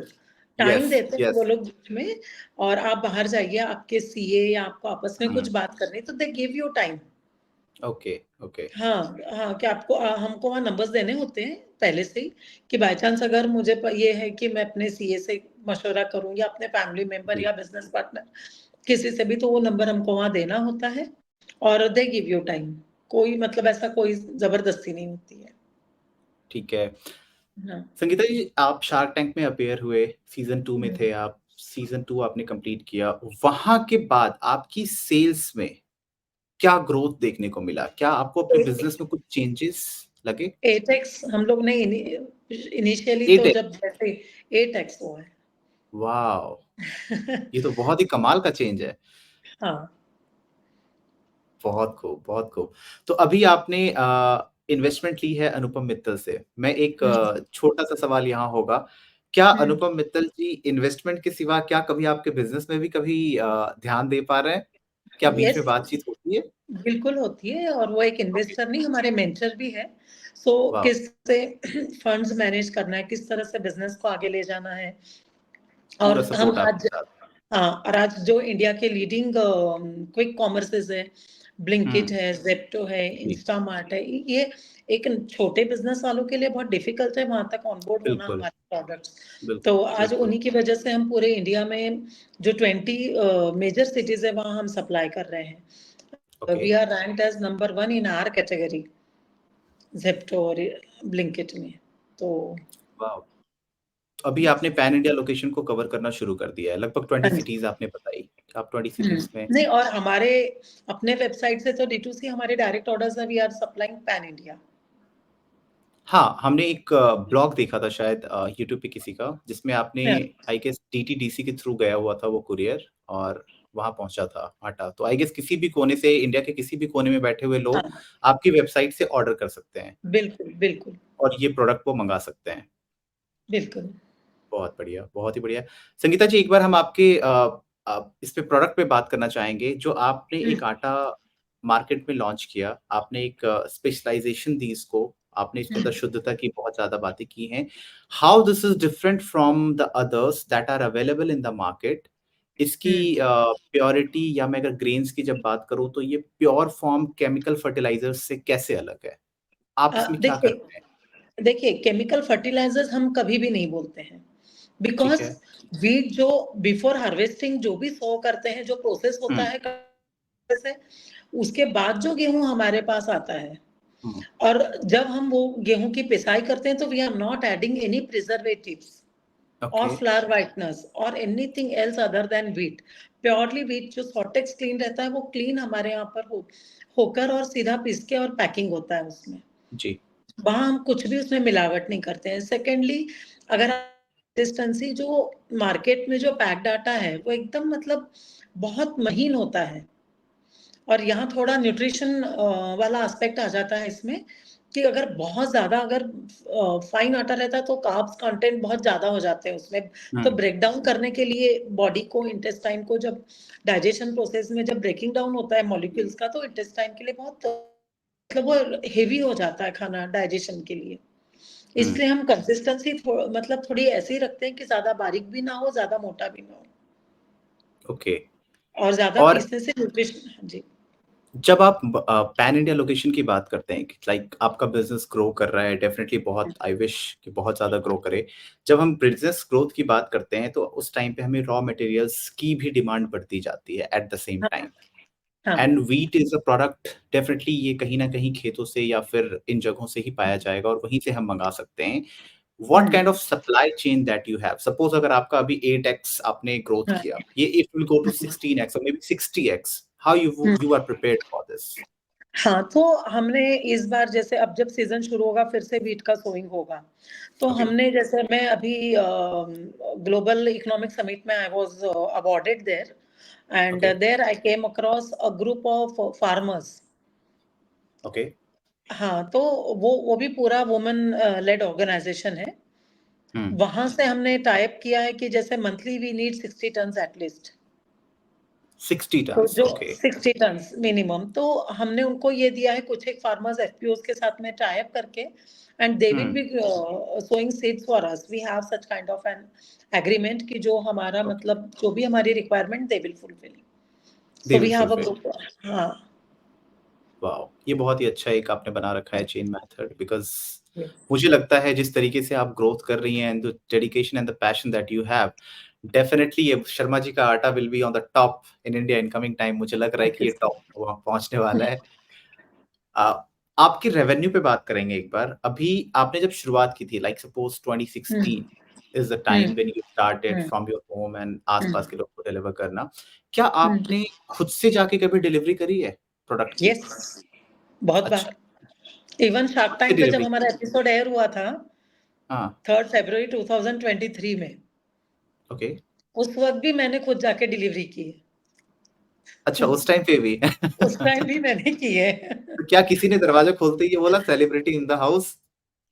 Time yes, देते हैं वो यस। लोग बीच में, और आप बाहर जाइए, आपके सीए या आपको आपस में हुँ, कुछ बात करनी है तो they give you time. Okay, okay. हाँ, हाँ, कि आपको हमको वहाँ नंबर्स देने होते हैं पहले से ही, कि बाय चांस अगर मुझे ये है कि मैं अपने सीए से मशवरा करूँ या अपने फैमिली मेंबर जी, या बिजनेस पार्टनर किसी से भी, तो वो नंबर हमको वहाँ देना होता है, और दे गिव यू टाइम। कोई मतलब ऐसा कोई जबरदस्ती नहीं होती है। ठीक है। हाँ। संगीता जी, आप शार्क टैंक में अपीयर हुए, सीज़न 2 में हुँ। थे आप, सीज़न 2 आपने कंप्लीट किया। वहाँ के बाद आपकी सेल्स में क्या ग्रोथ देखने को मिला? क्या आपको अपने बिज़नेस में कुछ चेंजेस लगे? 8x हम लोग ने इनिशियली 8 तो एक्स जब जैसे 8x हुआ है। वॉव! ये तो बहुत ही कमाल का चेंज है। हाँ। बहुत खूब, बहुत खूब। तो अभी आपने इन्वेस्टमेंट ली है अनुपम मित्तल से। मैं एक हुँ, छोटा-सा सवाल यहाँ होगा, क्या हुँ। अनुपम मित्तल जी इन्वेस्टमेंट के सिवा क्या कभी आपके बिज़नेस में भी कभी ध्यान दे पा रहे हैं? क्या बीच में येस, बातचीत होती है? बिल्कुल होती है, और वो एक ओके, इन्वेस्टर नहीं, हमारे मेंटर भी हैं। सो वाव! किस से फंड्स मैनेज करना है, किस तरह से बिज़नेस को आगे ले जाना है, और पूरा हम सपोर्ट आपके आज, साथ। हाँ, और आज जो इंडिया के लीडिंग क्विक कॉमर्सेज़ है, ब्लिंकिट हुँ, है, ज़ेप्टो है, जी, इंस्टामार्ट है, ये एक छोटे बिज़नेस वालों के लिए बहुत डिफ़िकल्ट है वहाँ तक ऑनबोर्ड होना बिल्कुल, हमारे प्रोडक्ट्स। तो बिल्कुल, आज बिल्कुल। उन्हीं की वजह से हम पूरे इंडिया में जो 20 मेजर सिटीज़ है वहाँ हम सप्लाई कर रहे हैं। Okay, we are ranked as number 1 in our category, Zepto और ब्लिंकिट में। तो वाव! अभी आपने पैन इंडिया लोकेशन को कवर करना शुरू कर दिया है। लगभग हाँ 20 जी। सिटीज़ आपने बताई। आप 20 हुँ। सिटीज़ में नहीं, और हमारे अपने वेबसाइट से तो D2C हमारे डायरेक्ट ऑर्डर्स हैं, we are supplying pan India. हाँ, हमने एक ब्लॉग देखा था शायद यूट्यूब पे किसी का, जिसमें आपने हाँ, आई गेस डीटीडीसी के थ्रू गया हुआ था वो कुरियर और वहाँ पहुँचा था आटा। तो आई गेस किसी भी कोने से इंडिया के किसी भी कोने में बैठे हुए लोग हाँ, आपकी वेबसाइट से ऑर्डर कर सकते हैं बिल्कुल, बिल्कुल, और ये प्रोडक्ट वो मँगा सकते हैं। बिल्कुल। बहुत बढ़िया, बहुत ही बढ़िया। संगीता जी एक बार हम आपके इस पे प्रोडक्ट पे बात करना चाहेंगे, जो आपने हुँ, एक आटा मार्केट में लॉन्च किया, आपने एक स्पेशलाइज़ेशन दी इसको, आपने इसके अंदर हुँ, शुद्धता की बहुत ज़्यादा बातें की हैं। How this is different from the others that are available in the market? इसकी हुँ। प्योरिटी या मैं अगर ग्रेन्स की जब बात करूँ, तो ये प्योर फॉर्म केमिकल फर्टिलाइज़र्स से कैसे अलग है? आप इसमें क्या करते हैं? देखिए, देखिए, केमिकल फर्टिलाइज़र्स हम कभी भी नहीं बोलते हैं, ठीक बिकॉज़ है। वीट जो बिफोर हार्वेस्टिंग जो भी सो करते हैं, जो प्रोसेस होता हुँ, है से, उसके बाद जो गेहूँ हमारे पास आता है, हम्म, और जब हम वो गेहूं की पिसाई करते हैं तो we are not adding any preservatives or okay flour whiteners or anything else other than wheat. Purely wheat जो सॉटेक्स क्लीन रहता है वो क्लीन हमारे यहाँ पर होकर और सीधा पीस के और पैकिंग होता है उसमें। जी वहां हम कुछ भी उसमें मिलावट नहीं करते हैं। सेकेंडली, अगर कंसिस्टेंसी जो मार्केट में जो पैक डाटा है वो एकदम मतलब बहुत महीन होता है। और यहाँ थोड़ा न्यूट्रिशन वाला एस्पेक्ट आ जाता है इसमें कि अगर बहुत ज्यादा अगर फाइन आटा रहता है तो कार्ब्स कंटेंट बहुत ज्यादा हो जाते हैं उसमें। तो हम्म ब्रेक डाउन करने के लिए बॉडी को, इंटेस्टाइन को, जब डाइजेशन प्रोसेस में जब ब्रेकिंग डाउन होता है मॉलिक्यूल्स का, तो इंटेस्टाइन के लिए बहुत मतलब वो हेवी हो जाता है खाना डाइजेशन के लिए। हम्म इसलिए हम कंसिस्टेंसी मतलब थोड़ी ऐसे ही रखते हैं कि ज्यादा बारीक भी ना हो, ज्यादा मोटा भी ना हो। ओके। और ज्यादा और पीसने से न्यूट्रिशन, हाँ जी। जब आप पैन इंडिया लोकेशन की बात करते हैं, लाइक आपका बिजनेस ग्रो कर रहा है, डेफिनेटली बहुत आई विश कि बहुत ज्यादा ग्रो करे। जब हम बिजनेस ग्रोथ की बात करते हैं तो उस टाइम पे हमें रॉ मटेरियल्स की भी डिमांड बढ़ती जाती है एट द सेम हाँ टाइम। हाँ and wheat is a product, definitely ये कहीं ना कहीं खेतों से या फिर इन जगहों से ही पाया जाएगा और वहीं से हम मंगा सकते हैं। What kind of supply chain that you have? Suppose अगर आपका अभी 8x आपने ग्रोथ हाँ किया, ये it will go to 16x और may be 60x, how you are prepared for this? हाँ, तो हमने इस बार जैसे अब जब सीजन शुरू होगा फिर से व्हीट का सोइंग होगा। तो ओके हमने जैसे मैं अभी ग्लोबल इकोनॉमिक समिट में I was awarded there and okay there I came across a group of farmers. Okay हाँ, तो वो भी पूरा वुमेन लेड ऑर्गेनाइजेशन है। हम्म वहां से हमने टाइप किया है कि जैसे monthly we need 60 tons at least. 60 तो टन्स जो ओके 60 टन्स मिनिमम, तो हमने उनको ये दिया है कुछ एक फार्मर्स एफपीओस के साथ में टाई अप करके, and they will hmm be sowing seeds for us. We have such kind of an agreement कि जो हमारा ओके मतलब जो भी हमारी requirement they will fulfil. They so we will have a fulfil. Group. हाँ। Wow, ये बहुत ही अच्छा एक आपने बना रखा है चेन मेथड, बिकॉज Yes. मुझे लगता है जिस तरीके से आप ग्रोथ कर रही हैं and the dedication and the passion that you have, definitely ये शर्मा जी का आटा will be on the top in India in coming time. मुझे लग रहा है Thank कि you, ये sir. टॉप पहुंचने वाला है। आपकी रेवेन्यू पे बात करेंगे एक बार। अभी आपने जब शुरुआत की थी, like suppose 2016 is the time hmm when you started hmm from your home and hmm आसपास के लोगों को डिलीवर करना, क्या हम्म आपने खुद से जाके कभी डिलीवरी करी है प्रोडक्ट की? यस, बहुत अच्छा, बार। इवन शार्क से टैंक पे जब डिलीवरी की? हमारा एपिसोड एयर हुआ था हाँ 3 फरवरी 2023 में, ओके। उस वक्त भी मैंने खुद जाके डिलीवरी की अच्छा, है। उस टाइम पे भी? उस टाइम भी मैंने की है। तो क्या किसी ने दरवाजा खोलते ही ये बोला सेलिब्रिटी इन द हाउस?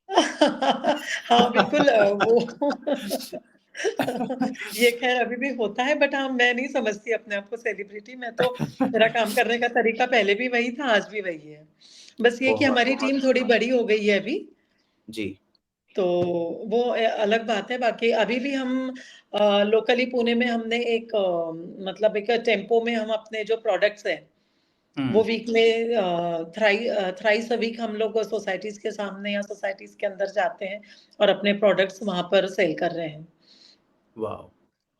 हाँ, बिल्कुल वो ये खैर अभी भी होता है, बट हाँ, मैं नहीं समझती अपने आप को सेलिब्रिटी। मैं तो मेरा काम करने का तरीका पहले भी वही था, आज भी वही है। बस ये कि बहुत हमारी बहुत टीम थोड़ी बड़ी हो गई है अभी, जी। तो वो अलग बात है। बाकी अभी भी हम लोकली पुणे में हमने एक मतलब एक टेम्पो में हम अपने जो प्रोडक्ट्स हैं वो हम्म वीक में थ्राइस अ वीक हम लोग सोसाइटीज के सामने या सोसाइटीज के अंदर जाते हैं और अपने प्रोडक्ट्स वहां पर सेल कर रहे हैं। वाओ,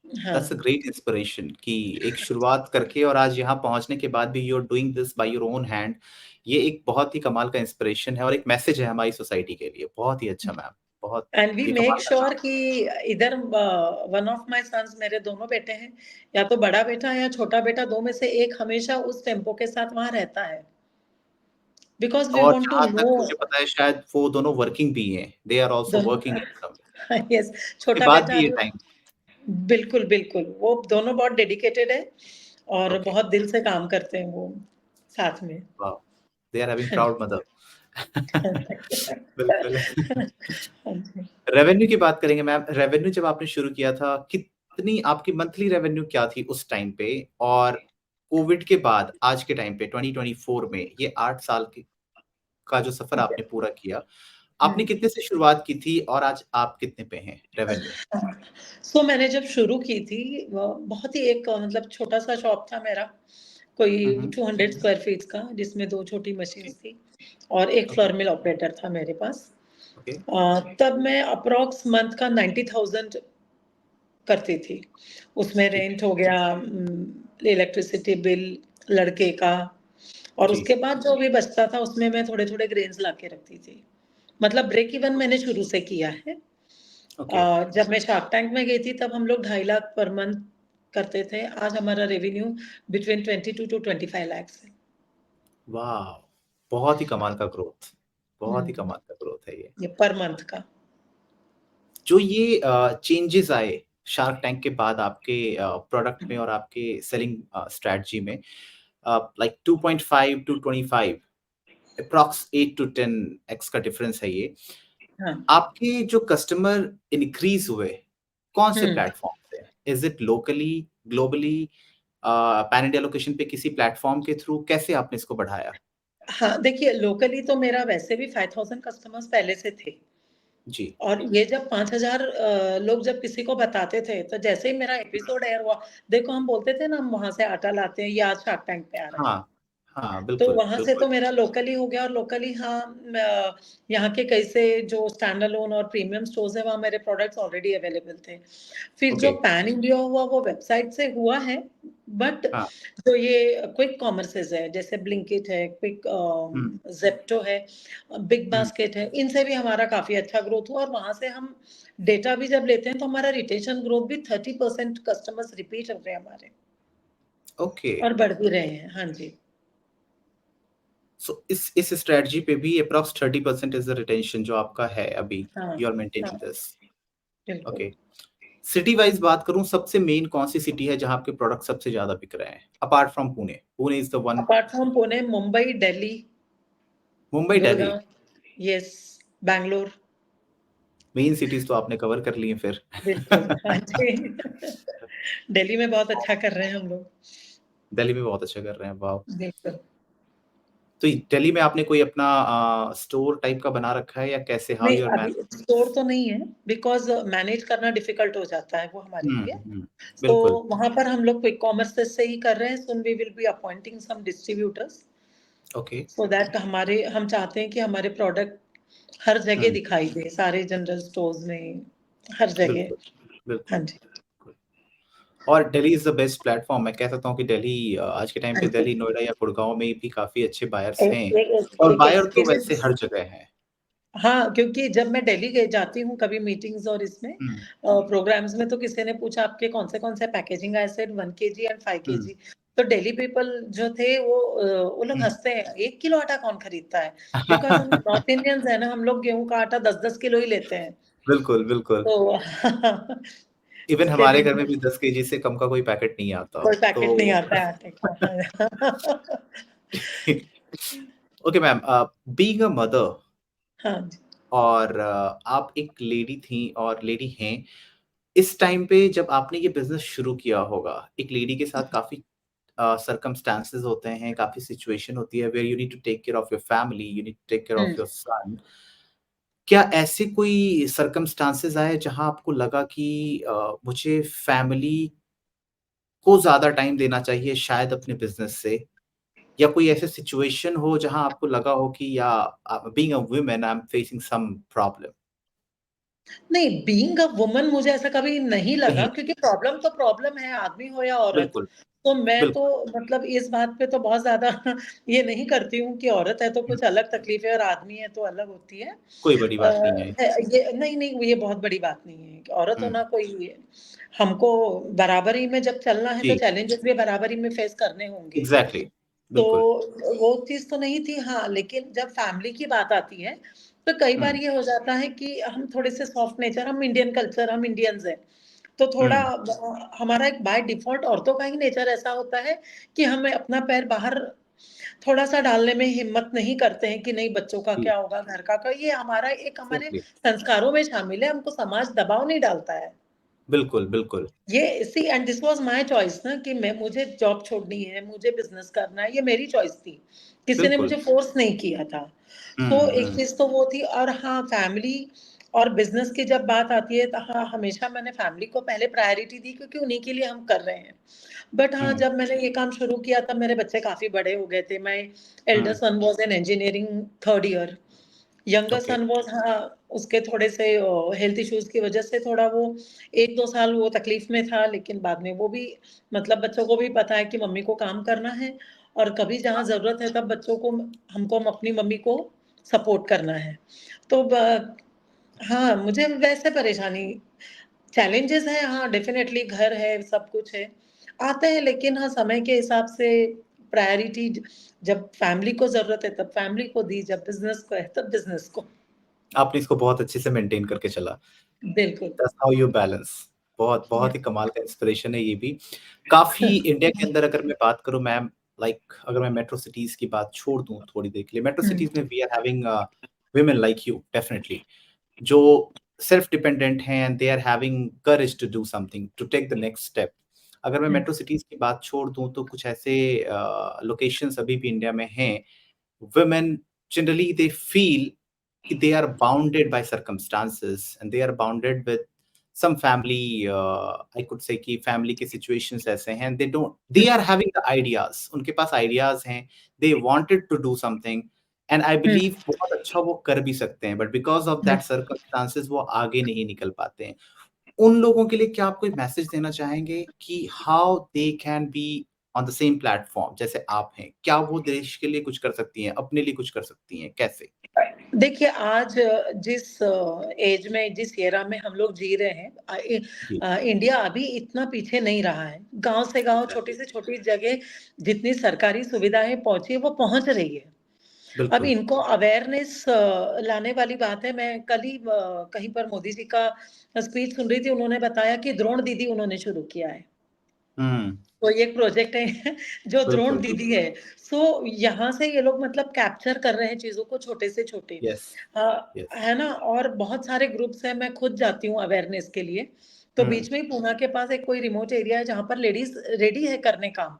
दैट्स अ हाँ, ग्रेट इंस्पिरेशन कि एक शुरुआत करके और आज यहाँ पहुंचने के बाद भी you are doing this by your own hand. ये एक बहुत ही कमाल का इंस्पिरेशन है और एक मैसेज है हमारी सोसाइटी के लिए। बहुत ही अच्छा मैम, बहुत एंड वी ये मेक कमाल का श्योर काम। कि इधर वन ऑफ माय सन्स, मेरे दोनों बेटे हैं, या तो बड़ा बेटा या छोटा बेटा, दो में से एक हमेशा उस टेम्पो के साथ वहां रहता है, बिकॉज वी और वांट टू जहाँ नो। तक मुझे पता है शायद वो दोनों वर्किंग भी हैं, दे आर आल्सो वर्किंग दोनों इन सम। यस, उसके छोटा बाद बेटा भी ये जो, टाइम। बिल्कुल बिल्कुल, वो दोनों बहुत डेडिकेटेड है और ओके, बहुत दिल से काम करते हैं वो साथ में। Wow, they are having proud mother. बिल्कुल। हाँ जी। रेवेन्यू की बात करेंगे मैम। रेवेन्यू जब आपने शुरू किया था, कितनी आपकी मंथली रेवेन्यू क्या थी उस टाइम पे? और कोविड के बाद आज के टाइम पे 2024 में ये 8 साल का जो सफर आपने पूरा किया, आपने हम्म। कितने से शुरुआत की थी और आज आप कितने पे हैं रेवेन्यू? सो मैंने जब शुरू की थी बहुत ही एक मतलब छोटा सा शॉप था मेरा, कोई हम्म 200 स्क्वायर फीट का, जिसमें 2 छोटी ओके मशीन्स थी और एक ओके फ्लोर मिल ऑपरेटर था मेरे पास। ओके तब मैं अप्रॉक्स मंथ का 90,000 करती थी। उसमें ठीक है। रेंट हो गया, इलेक्ट्रिसिटी बिल, लड़के का, और जी। उसके बाद जो भी बचता था उसमें मैं थोड़े-थोड़े ग्रेन्स लाके रखती थी। मतलब ब्रेक इवन मैंने शुरू से किया है। ओके। जब मैं शार्क टैंक में गई थी तब हम लोग 2.5 लाख पर मंथ करते थे। आज हमारा रेवेन्यू बिटवीन 22 टू 25 लाख्स है। वाह! बहुत ही कमाल का ग्रोथ, बहुत ही हुँ, कमाल का ग्रोथ है ये। ये पर मंथ का। जो ये चेंजेस आए शार्क टैंक के बाद आपके प्रोडक्ट में और आपके सेलिंग स्ट्रैटेजी में, like 2.5 to 25 approx 8 to 10 X का डिफरेंस है ये। हाँ। आपके जो कस्टमर इंक्रीज हुए, कौन से हुँ। प्लेटफॉर्म से? Is it locally, globally, pan India location पे किसी प्लेटफॉर्म के थ्रू कैसे आपने इसको बढ़ाया? हाँ, देखिए लोकली तो मेरा वैसे भी 5000 कस्टमर्स पहले से थे। जी। और ये जब 5000 लोग जब किसी को बताते थे, तो जैसे ही मेरा एपिसोड एयर हुआ, देखो हम बोलते थे ना हम वहाँ से आटा लाते हैं, ये आज शार्क टैंक पे आ रहा है। हाँ, हाँ, तो बिल्कुल, वहाँ से बिल्कुल। तो मेरा लोकली हो गया और लोकली हाँ, यहाँ के कई से जो स्टैंड अलोन और प्रीमियम स्टोर्स हैं, वहाँ मेरे प्रोडक्ट्स ऑलरेडी अवेलेबल थे। फिर ओके, जो पैन इंडिया हुआ वो वेबसाइट से हुआ है, बट हाँ, जो ये क्विक कॉमर्सेज़ है, जैसे ब्लिंकिट है, क्विक हुँ, ज़ेप्टो है, बिग हुँ, बास्केट है, इनसे भी हमारा काफ़ी अच्छा ग्रोथ हुआ और वहाँ से हम डेटा भी जब लेते हैं, तो हमारा रिटेंशन ग्रोथ भी 30% कस्टमर्स रिपीट हो रहे हैं हमारे ओके। और बढ़ भी रहे हैं। हाँ जी। सो इस स्ट्रैटेजी पे भी एप्रॉक्स 30% इज़ द रिटेंशन जो आपका है अभी, हाँ, यू आर हाँ, मेंटेनिंग दिस। बिल्कुल। ओके। सिटी वाइज़ बात करूँ, सबसे मेन कौन-सी सिटी है जहाँ आपके प्रोडक्ट सबसे ज़्यादा बिक रहे हैं? Apart from Pune, Pune is the one. Apart from Pune, Mumbai, Delhi, Mumbai, Delhi, Gurgaon, yes, Bangalore, main cities तो आपने कवर कर ली हैं फिर। बिल्कुल, हाँ जी। दिल्ली में बहुत अच्छा कर रहे हैं हम लोग, दिल्ली में बहुत अच्छा कर रहे हैं, वाओ! बिल्कुल। तो दिल्ली में आपने कोई अपना स्टोर टाइप का बना रखा है या कैसे, हाउ नहीं, यू आर अभी मैनेजिंग स्टोर दिस? तो नहीं है बिकॉज़ मैनेज करना डिफ़िकल्ट हो जाता है वो हमारे हुँ, लिए। हुँ, तो बिल्कुल, वहाँ पर हम लोग क्विक कॉमर्स से ही कर रहे हैं, soon we will be appointing some distributors okay, so that हमारे हम चाहते हैं कि हमारे प्रोडक्ट हर जगह हुँ, दिखाई दे, सारे जनरल स्टोर्स में, हर जगह। बिल्कुल, बिल्कुल, हाँ जी, बिल्कुल। और Delhi is the best platform, मैं कह सकता हूँ कि दिल्ली आज के टाइम हाँ पे जी। दिल्ली, नोएडा या गुड़गाँव में भी काफ़ी अच्छे बायर्स एक हैं एक और एक बायर तो वैसे एक्सपीरियंस हर जगह हैं। हाँ, क्योंकि जब मैं दिल्ली गई जाती हूँ कभी मीटिंग्स और इसमें हुँ, प्रोग्राम्स में तो किसी ने पूछा आपके कौन से packaging I said 1 KG and 5 hmm, KG तो दिल्ली पीपल जो थे वो लोग हुँ। हँसते हैं 1 किलो आटा कौन खरीदता है? बिकॉज़ हम नॉर्थ इंडियंस हैं ना, हम लोग गेहूँ का आटा 10-10 किलो ही लेते हैं। बिल्कुल, बिल्कुल। तो इवन इसके हमारे लिए घर में भी 10 केजी से कम का कोई पैकेट नहीं आता। कोई पैकेट नहीं तो आता है आटे का। Okay ma'am, being a mother हाँ जी। और आप एक लेडी थी और लेडी हैं, इस टाइम पे जब आपने ये बिज़नेस शुरू किया होगा, एक लेडी के साथ काफ़ी सर्कमस्टेंसेस होते हैं, काफ़ी सिचुएशन होती है where you need to take care of your family, you need to take care hmm. Of your son. क्या ऐसे कोई सर्कमस्टेंसेस आए जहाँ आपको लगा कि मुझे फैमिली को ज़्यादा टाइम देना चाहिए शायद अपने बिज़नेस से? या कोई ऐसी सिचुएशन हो जहाँ आपको लगा हो कि या being a woman I am facing some problem? नहीं, बीइंग अ वुमन मुझे ऐसा कभी नहीं लगा नहीं, क्योंकि प्रॉब्लम तो प्रॉब्लम है, आदमी हो या औरत। बिल्कुल, तो मैं तो बिल्कुल। मतलब इस बात पे तो बहुत ज़्यादा ये नहीं करती हूँ कि औरत है तो हुँ, कुछ अलग तकलीफ़ है और आदमी है तो अलग होती है। कोई बड़ी बात नहीं है। ये नहीं, ये बहुत बड़ी बात नहीं है कि औरत हुँ, होना कोई हमको बराबरी में जब चलना है तो जी, चैलेंजेस भी बराबरी में फेस करने होंगे। एग्ज़ैक्टली, तो बिल्कुल। वो चीज़ तो नहीं थी हाँ, लेकिन जब फैमिली की बात आती है, तो कई हुँ, बार ये हो जाता है कि हम थोड़े से सॉफ्ट नेचर हम इंडियन कल्चर हम इंडियंस हैं। तो थोड़ा हुँ, हमारा एक बाय डिफ़ॉल्ट औरतों का ही नेचर ऐसा होता है कि हमें अपना पैर बाहर थोड़ा-सा डालने में हिम्मत नहीं करते हैं कि नहीं बच्चों का जी, क्या होगा, घर का ये हमारा एक हमारे एग्ज़ैक्टली, संस्कारों में शामिल है, हमको समाज दबाव नहीं डालता है। बिल्कुल, बिल्कुल, ये see and this was my choice ना कि मैं मुझे जॉब छोड़नी है, मुझे बिज़नेस करना है, ये मेरी चॉइस थी। किसी ने बिल्कुल। मुझे फ़ोर्स नहीं किया था। तो हुँ, एक हुँ, चीज़ तो वो थी और हाँ, फैमिली और बिज़नेस की जब बात आती है तो हाँ, हमेशा मैंने फैमिली को पहले प्रायोरिटी दी क्योंकि उन्हीं के लिए हम कर रहे हैं। बट हाँ, हुँ, जब मैंने ये काम शुरू किया तब मेरे बच्चे काफ़ी बड़े हो गए थे। My elder hmm, son was in engineering 3rd year. Younger okay, son was हाँ, उसके थोड़े से हेल्थ इश्यूज़ की वज़ह से थोड़ा वो 1-2 साल वो तकलीफ़ में था, लेकिन बाद में वो भी मतलब बच्चों को भी पता है कि मम्मी को काम करना है और कभी जहाँ ज़रूरत है तब बच्चों को हमको अपनी मम्मी को सपोर्ट करना है। तो हाँ, मुझे वैसे परेशानी चैलेंजेस हैं, हाँ, डेफ़िनेटली घर है, सब कुछ है। आते हैं लेकिन हाँ, समय के हिसाब से प्रायोरिटी जब फैमिली को ज़रूरत है तब फैमिली को दी, जब बिज़नेस को है तब बिज़नेस को। आपने इसको बहुत अच्छे से मेंटेन करके चला। बिल्कुल। That's how you balance. बहुत या बहुत ही कमाल का इंस्पिरेशन है ये भी। काफ़ी इंडिया के अंदर अगर मैं बात करूँ मैम, लाइक अगर मैं मेट्रो सिटीज़ की बात छोड़ दूँ थोड़ी देर के लिए, मेट्रो हुँ, सिटीज़ में we are having women like you definitely, जो सेल्फ डिपेंडेंट हैं and they are having courage to do something, to take the next step. अगर मैं हुँ, मेट्रो सिटीज़ की बात छोड़ दूँ तो कुछ ऐसे लोकेशंस अभी भी इंडिया में हैं, women generally they feel they are bounded by circumstances and they are bounded with some family, I could say कि family के situations ऐसे हैं, they are having the ideas, उनके पास ideas हैं, they wanted to do something and I hmm, believe बहुत अच्छा वो कर भी सकते हैं, but because of hmm. that circumstances वो आगे नहीं निकल पाते हैं। उन लोगों के लिए क्या आप कोई मैसेज देना चाहेंगे कि how they can be on the same platform जैसे आप हैं? क्या वो देश के लिए कुछ कर सकती हैं, अपने लिए कुछ कर सकती हैं, कैसे? देखिए आज जिस एज में, जिस एरा में हम लोग जी रहे हैं, जी, इंडिया अभी इतना पीछे नहीं रहा है। गाँव से गाँव, छोटी एग्ज़ैक्टली, से छोटी जगह जितनी सरकारी सुविधाएँ पहुँची है, वो पहुँच रही है। अब बिल्कुल। इनको अवेयरनेस लाने वाली बात है। मैं कल ही कहीं पर मोदी जी का स्पीच सुन रही थी, उन्होंने बताया कि ड्रोन दीदी उन्होंने शुरू किया है। हुँ, कोई एक प्रोजेक्ट है जो ड्रोन बिल्कुल, दीदी है। सो यहाँ से ये लोग मतलब कैप्चर कर रहे हैं चीज़ों को छोटे से छोटे। Yes, yes. है ना? और बहुत सारे ग्रुप्स हैं, मैं खुद जाती हूँ अवेयरनेस के लिए। तो हुँ, बीच में ही पूना के पास एक कोई रिमोट एरिया है जहाँ पर लेडीज़ रेडी है करने काम।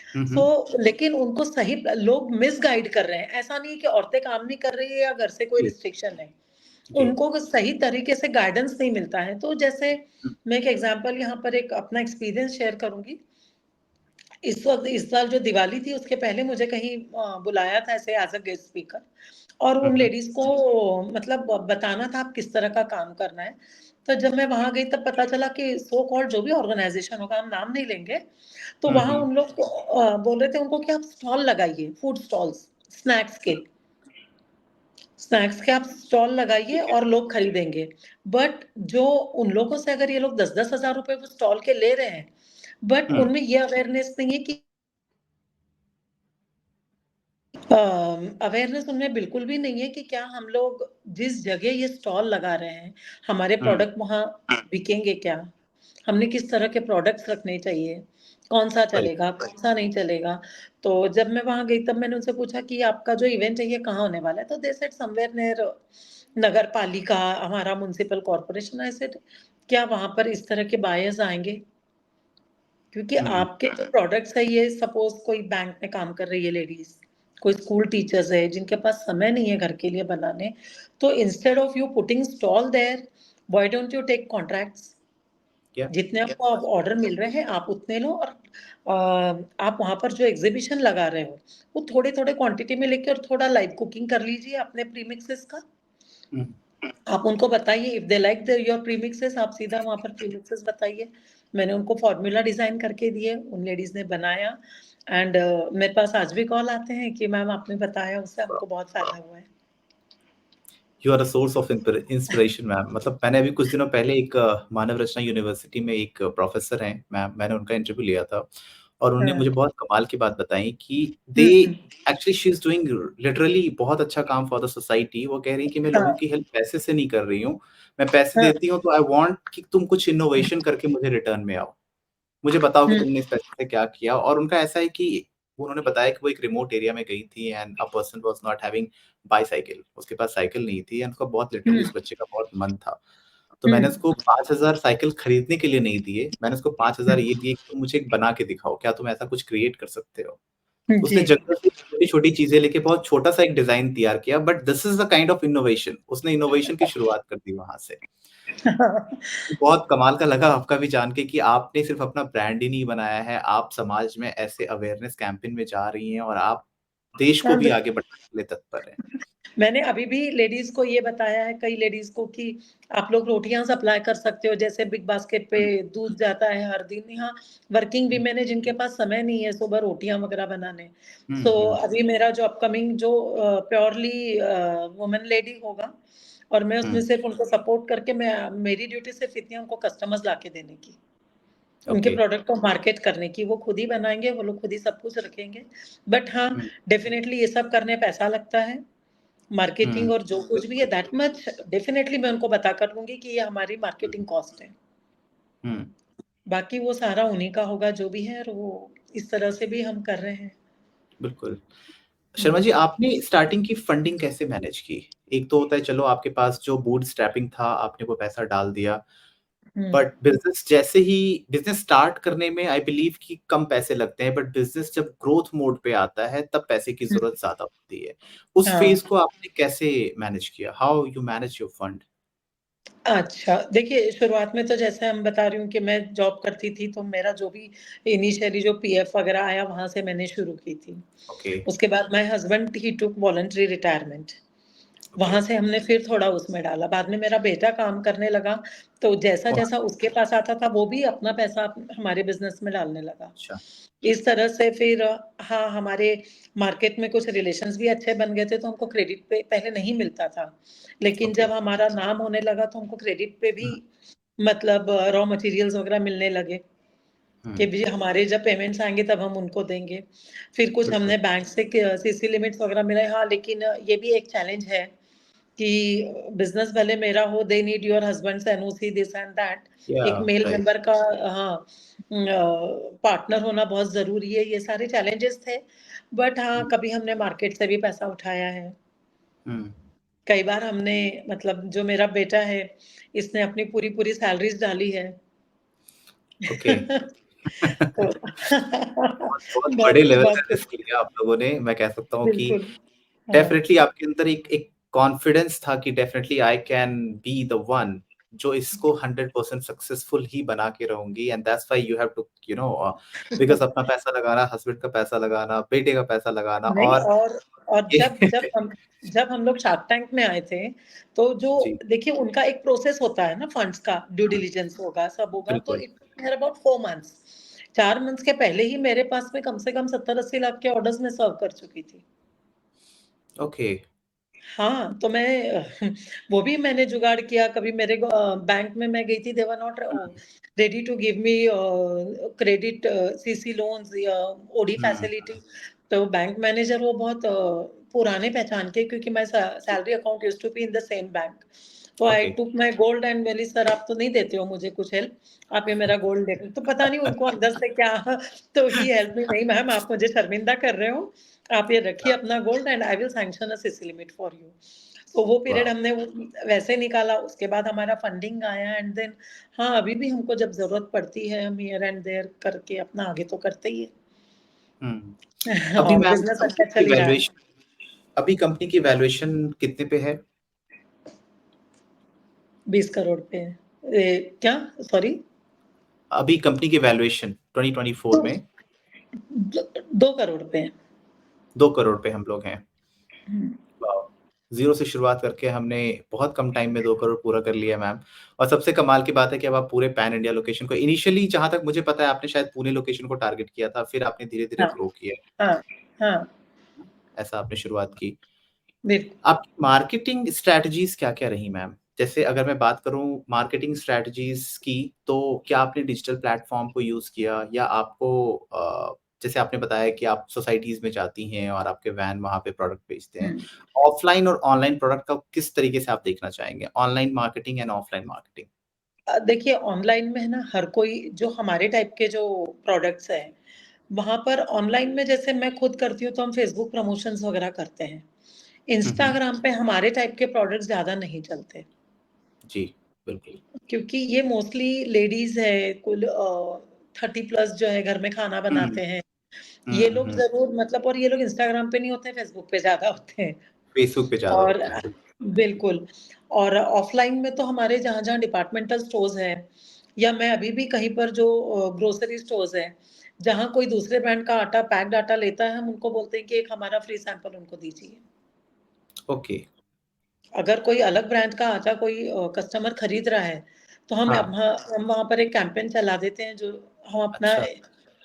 हुँ, सो हुँ, लेकिन उनको सही लोग मिसगाइड कर रहे हैं। ऐसा नहीं है कि औरतें काम नहीं कर रही है या घर से कोई जी, रिस्ट्रिक्शन है। जी। उनको सही तरीके से गाइडेंस नहीं मिलता है। तो जैसे हुँ, मैं एक एग्ज़ाम्पल यहाँ पर एक अपना एक्सपीरियंस शेयर करूँगी। इस वक़्त इस साल जो दिवाली थी उसके पहले मुझे कहीं बुलाया था ऐसे एज़ अ गेस्ट स्पीकर और हुँ, उन हुँ, लेडीज़ को मतलब बताना था आप किस तरह का काम करना है। तो जब मैं वहाँ गई तब पता चला कि सो कॉल्ड जो भी ऑर्गनाइज़ेशन होगा, हम नाम नहीं लेंगे, तो हुँ, वहाँ हुँ, उन लोग बोल रहे थे उनको कि आप स्टॉल लगाइए, फूड स्टॉल्स, स्नैक्स के। स्नैक्स के आप स्टॉल लगाइए ठीक है। और लोग खरीदेंगे। बट जो उन लोगों से अगर ये लोग 10-10 हज़ार रुपए वो स्टॉल के ले रहे हैं, बट हुँ, उनमें ये अवेयरनेस नहीं है कि अवेयरनेस उनमें बिल्कुल भी नहीं है कि क्या हम लोग जिस जगह ये स्टॉल लगा रहे हैं, हमारे हुँ, प्रोडक्ट वहाँ बिकेंगे क्या? हमने किस तरह के प्रोडक्ट्स रखने चाहिए? कौन-सा राइट। चलेगा, कौन-सा नहीं चलेगा? तो जब मैं वहाँ गई तब मैंने उनसे पूछा कि आपका जो इवेंट है ये कहाँ होने वाला है? तो दे सेड समव्हेयर नियर नगर पालिका, हमारा म्युनिसिपल कॉर्पोरेशन। आई सेड क्या वहाँ पर इस तरह के बायर्स आएँगे? क्योंकि हुँ, आपके जो प्रोडक्ट्स है ये सपोज़ कोई बैंक में काम कर रही है लेडीज़, कोई स्कूल टीचर्स है जिनके पास समय नहीं है घर के लिए बनाने, तो instead of you putting stall there, why don't you take contracts? या जितने आपको अब ऑर्डर मिल रहे हैं आप उतने लो और आप वहाँ पर जो एग्ज़िबिशन लगा रहे हो, वो थोड़े-थोड़े क्वांटिटी में लेके और थोड़ा लाइव कुकिंग कर लीजिए अपने प्रीमिक्सेस का। हुँ। आप उनको बताइए if they like the your premixes आप सीधा वहाँ पर प्रीमिक्सेस बताइए। मैंने उनको फ़ॉर्मूला डिज़ाइन करके दिए, उन लेडीज़ ने बनाया एंड मेरे पास आज भी कॉल आते हैं कि मैम आपने बताया उससे हमको बहुत फ़ायदा हुआ है। You are a source of inspiration ma'am. मतलब मैंने अभी कुछ दिनों पहले एक मानव रचना यूनिवर्सिटी में एक प्रोफेसर हैं मैम, मैंने उनका इंटरव्यू लिया था और उन्होंने हाँ। मुझे बहुत कमाल की बात बताई कि they hmm, hmm. Actually she is doing literally बहुत अच्छा काम फॉर द सोसाइटी। वो कह रही हैं कि मैं हाँ, लोगों की हेल्प पैसे से नहीं कर रही हूँ, मैं पैसे हाँ। देती हूँ तो आई वांट कि तुम कुछ इनोवेशन करके मुझे रिटर्न में आओ। मुझे बताओ कि हुँ, तुमने इस पैसे से क्या किया। और उनका ऐसा है कि उन्होंने बताया कि वो एक रिमोट एरिया में गई थी and a person was not having bicycle, उसके पास साइकिल नहीं थी एंड उसका बहुत लिटरली हुँ, उस बच्चे का बहुत मन था। तो हुँ। मैंने उसको 5,000 साइकिल खरीदने के लिए नहीं दिए, मैंने उसको 5,000 ये दिए कि तुम मुझे एक बना के दिखाओ, क्या तुम ऐसा कुछ क्रिएट कर सकते हो? हुँ, उसने जी। जंगल से छोटी-छोटी चीज़ें लेके बहुत छोटा-सा एक डिज़ाइन तैयार किया, but this is the kind of innovation. उसने इनोवेशन की शुरुआत कर दी वहाँ से। बहुत कमाल का लगा आपका भी जान के कि आपने सिर्फ़ अपना ब्रांड ही नहीं बनाया है, आप समाज में ऐसे अवेयरनेस कैंपेन में जा रही हैं और आप देश को हाँ, भी बिल आगे बढ़ाने के लिए तत्पर हैं। मैंने अभी भी लेडीज को ये बताया है, कई लेडीज को, कि आप लोग रोटियां सप्लाई कर सकते हो, जैसे बिग बास्केट पे हुँ, दूध जाता है हर दिन। यहाँ वर्किंग हुँ, वीमेन है जिनके पास समय नहीं है सुबह रोटियां वगैरह बनाने। हुँ, सो हुँ, अभी मेरा जो अपकमिंग जो प्योरली वुमेन लेडी होगा, और मैं उसमें हुँ, सिर्फ उनको सपोर्ट करके, मैं मेरी ड्यूटी सिर्फ इतनी है, उनको कस्टमर्स लाके देने की, उनके ओके, प्रोडक्ट को मार्केट करने की। वो खुद ही बनाएँगे, वो लोग खुद ही सब कुछ रखेंगे। बट हाँ, हुँ, डेफ़िनेटली ये सब करने पैसा लगता है। मार्केटिंग हुँ, और जो कुछ भी है, बिल्कुल, दैट मच डेफ़िनेटली मैं उनको बता कर दूँगी कि ये हमारी हुँ, मार्केटिंग कॉस्ट है। हुँ, बाकी वो सारा उन्हीं का होगा जो भी है, और वो इस तरह से भी हम कर रहे हैं। बिल्कुल। शर्मा हुँ, जी, आपने स्टार्टिंग की फंडिंग कैसे मैनेज की? एक तो होता है चलो आपके पास जो बूटस्ट्रैपिंग था, आपने वो पैसा डाल दिया, हुँ, बट बिज़नेस स्टार्ट करने में आई बिलीव कि कम पैसे लगते हैं, बट बिज़नेस जब ग्रोथ मोड पे आता है, तब पैसे की हुँ, ज़रूरत ज़्यादा होती है। उस हाँ। फेज़ को आपने कैसे मैनेज किया? How you manage your fund? अच्छा, देखिए शुरुआत में तो जैसे हम बता रही हूँ कि मैं जॉब करती थी, तो मेरा जो भी इनिशियली जो पीएफ वगैरह आया, वहाँ से मैंने शुरू की थी। ओके, उसके बाद माय हस्बैंड ही टूक वॉलंटरी रिटायरमेंट। ओके, वहाँ से हमने फिर थोड़ा उसमें डाला। बाद में मेरा बेटा काम करने लगा, तो ओह! जैसा-जैसा उसके पास आता था, वो भी अपना पैसा हमारे बिज़नेस में डालने लगा। अच्छा, इस तरह से फिर हाँ, हमारे मार्केट में कुछ रिलेशंस भी अच्छे बन गए थे, तो हमको क्रेडिट पे पहले नहीं मिलता था। लेकिन ओके, जब हमारा नाम होने लगा, तो हमको क्रेडिट पे भी हुँ, मतलब रॉ मटेरियल्स वगैरह मिलने लगे, कि हुँ, भी हमारे जब पेमेंट्स आएँगे तब हम उनको देंगे। फिर कुछ बिल्कुल, हमने बैंक से क सीसी लिमिट्स वगैरह मिले। हाँ, लेकिन ये भी एक चैलेंज है कि बिज़नेस भले मेरा हो, they need your husbands NOC this and that. या एक मेल राइट, मेंबर का हाँ पार्टनर होना बहुत ज़रूरी है। ये सारे चैलेंजेस थे। बट हाँ, हुँ, कभी हमने मार्केट से भी पैसा उठाया है। हुँ, कई बार हमने मतलब जो मेरा बेटा है, इसने अपनी पूरी-पूरी सैलरीज़ डाली है। ओके। तो बहुत बहुत बड़े बहुत लेवल का बहुत रिस्क लिया आप लोगों ने। मैं कह सकता हूँ कि बिल्कुल, हाँ। डेफ़िनिटली आपके अंदर एक एक कॉन्फिडेंस था कि definitely I can be the one जो इसको 100% सक्सेसफुल ही बना के रहूँगी and that's why you have to because अपना पैसा लगाना, हस्बैंड का पैसा लगाना, बेटे का पैसा लगाना नहीं, और और ये जब हम लोग शार्क टैंक में आए थे, तो जो जी, देखिए उनका एक प्रोसेस होता है ना फंड्स का, ड्यू हुँ, डिलिजेंस होगा, सब होगा, तो बिल्कुल। It took me about 4 months. 4 months के पहले ही मेरे पास में कम से कम 70-80 लाख के ऑर्डर्स मैं सर्व कर चुकी थी। ओके, हाँ, तो मैं वो भी मैंने जुगाड़ किया। कभी मेरे को बैंक में मैं गई थी, they were not hmm, ready to give me credit CC loans या ओडी हुँ, फैसिलिटी। तो बैंक मैनेजर वो बहुत पुराने पहचान के, क्योंकि माय जी, salary account used to be in the same bank. तो I okay. Took my gold and वेली, सर आप तो नहीं देते हो मुझे कुछ हेल्प, आप ये मेरा गोल्ड देख लो। तो पता नहीं उनको अंदर से क्या तो ही हेल्प मी, नहीं मैम आप मुझे शर्मिंदा कर रहे हो, आप ये रखिए हाँ, अपना gold and I will sanction a CC limit for you. तो वो पीरियड वाह! हमने वैसे निकाला। उसके बाद हमारा फंडिंग आया, एंड देन हाँ, अभी भी हमको जब ज़रूरत पड़ती है, हम हियर एंड देयर करके अपना आगे तो करते ही हुँ। हैं। अभी और मैम बिज़नेस अच्छा कंपनी की चल ही रहा है। वैल्यूएशन अभी कंपनी की वैल्यूएशन कितने पे है? 20 करोड़ पे है। क्या? सॉरी? अभी कंपनी की वैल्यूएशन 2024 तो में द 2 करोड़ पे है। 2 करोड़ पे हम लोग हैं। हुँ। वाओ! ज़ीरो से शुरुआत करके हमने बहुत कम टाइम में 2 करोड़ पूरा कर लिया मैम। और सबसे कमाल की बात है कि अब आप पूरे पैन इंडिया लोकेशन को इनिशियली जहाँ तक मुझे पता है आपने शायद पुणे लोकेशन को टारगेट किया था, फिर आपने धीरे-धीरे हाँ, ग्रो किया हाँ, हाँ, है। ऐसा आपने शुरुआत की। बिल्कुल। आपकी मार्केटिंग स्ट्रैटेजीज़ क्या-क्या रही मैम? जैसे अगर मैं बात करूँ मार्केटिंग स्ट्रैटेजीज़ की, तो क्या आपने डिजिटल प्लेटफ़ॉर्म को यूज़ किया या आपको जैसे आपने बताया कि आप सोसाइटीज़ में जाती हैं और आपके वैन वहाँ पे प्रोडक्ट बेचते हैं। हुँ। ऑफ़लाइन और ऑनलाइन प्रोडक्ट का किस तरीके से आप देखना चाहेंगे? Online marketing and offline marketing? देखिए ऑनलाइन में है ना, हर कोई जो हमारे टाइप के जो प्रोडक्ट्स हैं, वहाँ पर ऑनलाइन में जैसे मैं खुद करती हूँ, तो हम फेसबुक प्रमोशंस वगैरह करते हैं। हुँ, हुँ। इंस्टाग्राम पे हमारे टाइप के प्रोडक्ट्स ज़्यादा नहीं चलते, जी, बिल्कुल। क्योंकि ये मोस्टली लेडीज़ है, कुल 30 प्लस जो है घर में खाना हुँ, बनाते हैं। ये हुँ, लोग हुँ। ज़रूर मतलब, और ये लोग इंस्टाग्राम पे नहीं होते हैं, फेसबुक पे ज़्यादा होते हैं। फेसबुक पे ज़्यादा और होते हैं, बिल्कुल। बिल्कुल। और ऑफ़लाइन में तो हमारे जहाँ-जहाँ डिपार्टमेंटल स्टोर्स हैं, या मैं अभी भी कहीं पर जो ग्रोसरी स्टोर्स हैं, जहाँ कोई दूसरे ब्रांड का आटा, पैक्ड आटा लेता है, हम उनको बोलते हैं कि एक हमारा फ्री सैंपल उनको दीजिए। ओके। अगर कोई अलग ब्रांड का आटा कोई कस्टमर खरीद रहा है, तो हाँ। हम वहाँ पर एक कैंपेन चला देते हैं जो हम अपना अच्छा।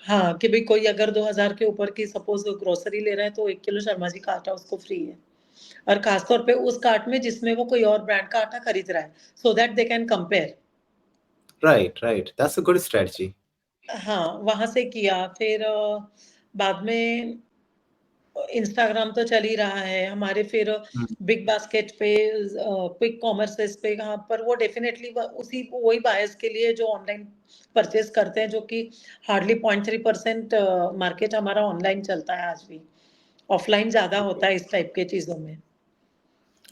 हाँ, कि भई कोई अगर 2000 के ऊपर की सपोज़ ग्रोसरी ले रहा है तो 1 किलो शर्मा जी का आटा उसको फ्री है। और खास तौर पे उस कार्ट में जिसमें वो कोई और ब्रांड का आटा खरीद रहा है, so that they can compare. Right, right, that's a good strategy. हाँ, वहाँ से किया फिर बाद में इंस्टाग्राम तो चल ही रहा है हमारे फिर हुँ। बिग बास्केट पे क्विक कॉमर्सेस पे यहाँ पर वो डेफिनेटली उसी वही बायर्स के लिए जो ऑनलाइन परचेज करते हैं जो कि हार्डली 0.3% मार्केट हमारा ऑनलाइन चलता है आज भी। ऑफलाइन ज़्यादा ओके। होता है इस टाइप के चीज़ों में।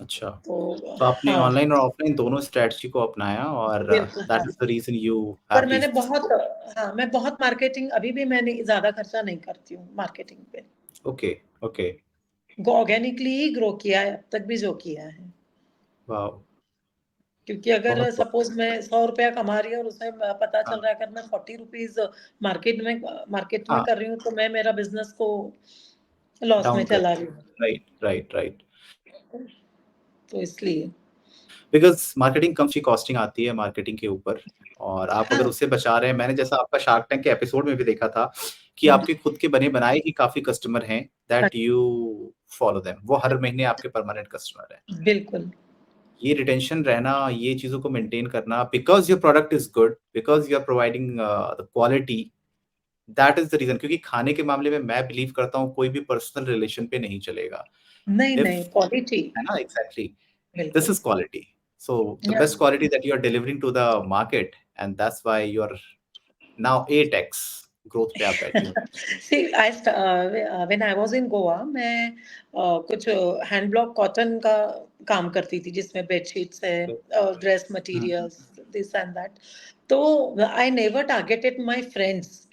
अच्छा। तो तो आपने हाँ, ऑनलाइन और ऑफलाइन दोनों स्ट्रैटेजी को अपनाया और बिल्कुल दैट हाँ। इज़ द रीज़न यू पर हैव मैंने रीच्ड दिस बहुत ग्रोथ। हाँ, मैं बहुत मार्केटिंग अभी भी मैंने ज़्यादा खर्चा नहीं करती हूँ मार्केटिंग पे। ओके, ओके, ऑर्गेनिकली ही ग्रो किया है अब तक भी जो किया है। वॉव! क्योंकि अगर बहुत बढ़िया। सपोज़ मैं ₹100 कमा रही हूँ और उसमें पता चल हाँ, रहा है अगर मैं ₹40 मार्केट में हाँ, कर रही हूँ, तो मैं मेरा बिज़नेस को लॉस में डाउन कर चला रही हूँ। Right, right, right. तो इसलिए बिकॉज़ मार्केटिंग कम सी कॉस्टिंग आती है मार्केटिंग के ऊपर और आप अगर हाँ, उससे बचा रहे हैं मैंने जैसा आपका शार्क टैंक के एपिसोड में भी देखा था कि हुँ, आपके खुद के बने-बनाए ही काफ़ी कस्टमर हैं हाँ, दैट यू फॉलो देम वो हर महीने आपके परमानेंट कस्टमर हैं। बिल्कुल। ये रिटेंशन रहना, ये चीज़ों को मेंटेन करना because your product is good, because you are providing the quality that is the reason क्योंकि खाने के मामले में मैं बिलीव करता हूँ कोई भी पर्सनल रिलेशन पे नहीं चलेगा। नहीं, इफ नहीं, क्वालिटी है ना एग्ज़ैक्टली this बिल्कुल। is quality. So the या best quality that you are delivering to the market, and that's why you're now 8x growth पे आप बैठी हुई see when I was in Goa मैं कुछ हैंड ब्लॉक कॉटन का काम करती थी जिसमें बेडशीट्स है हैं। Dress hmm, materials this and that. तो I never targeted my friends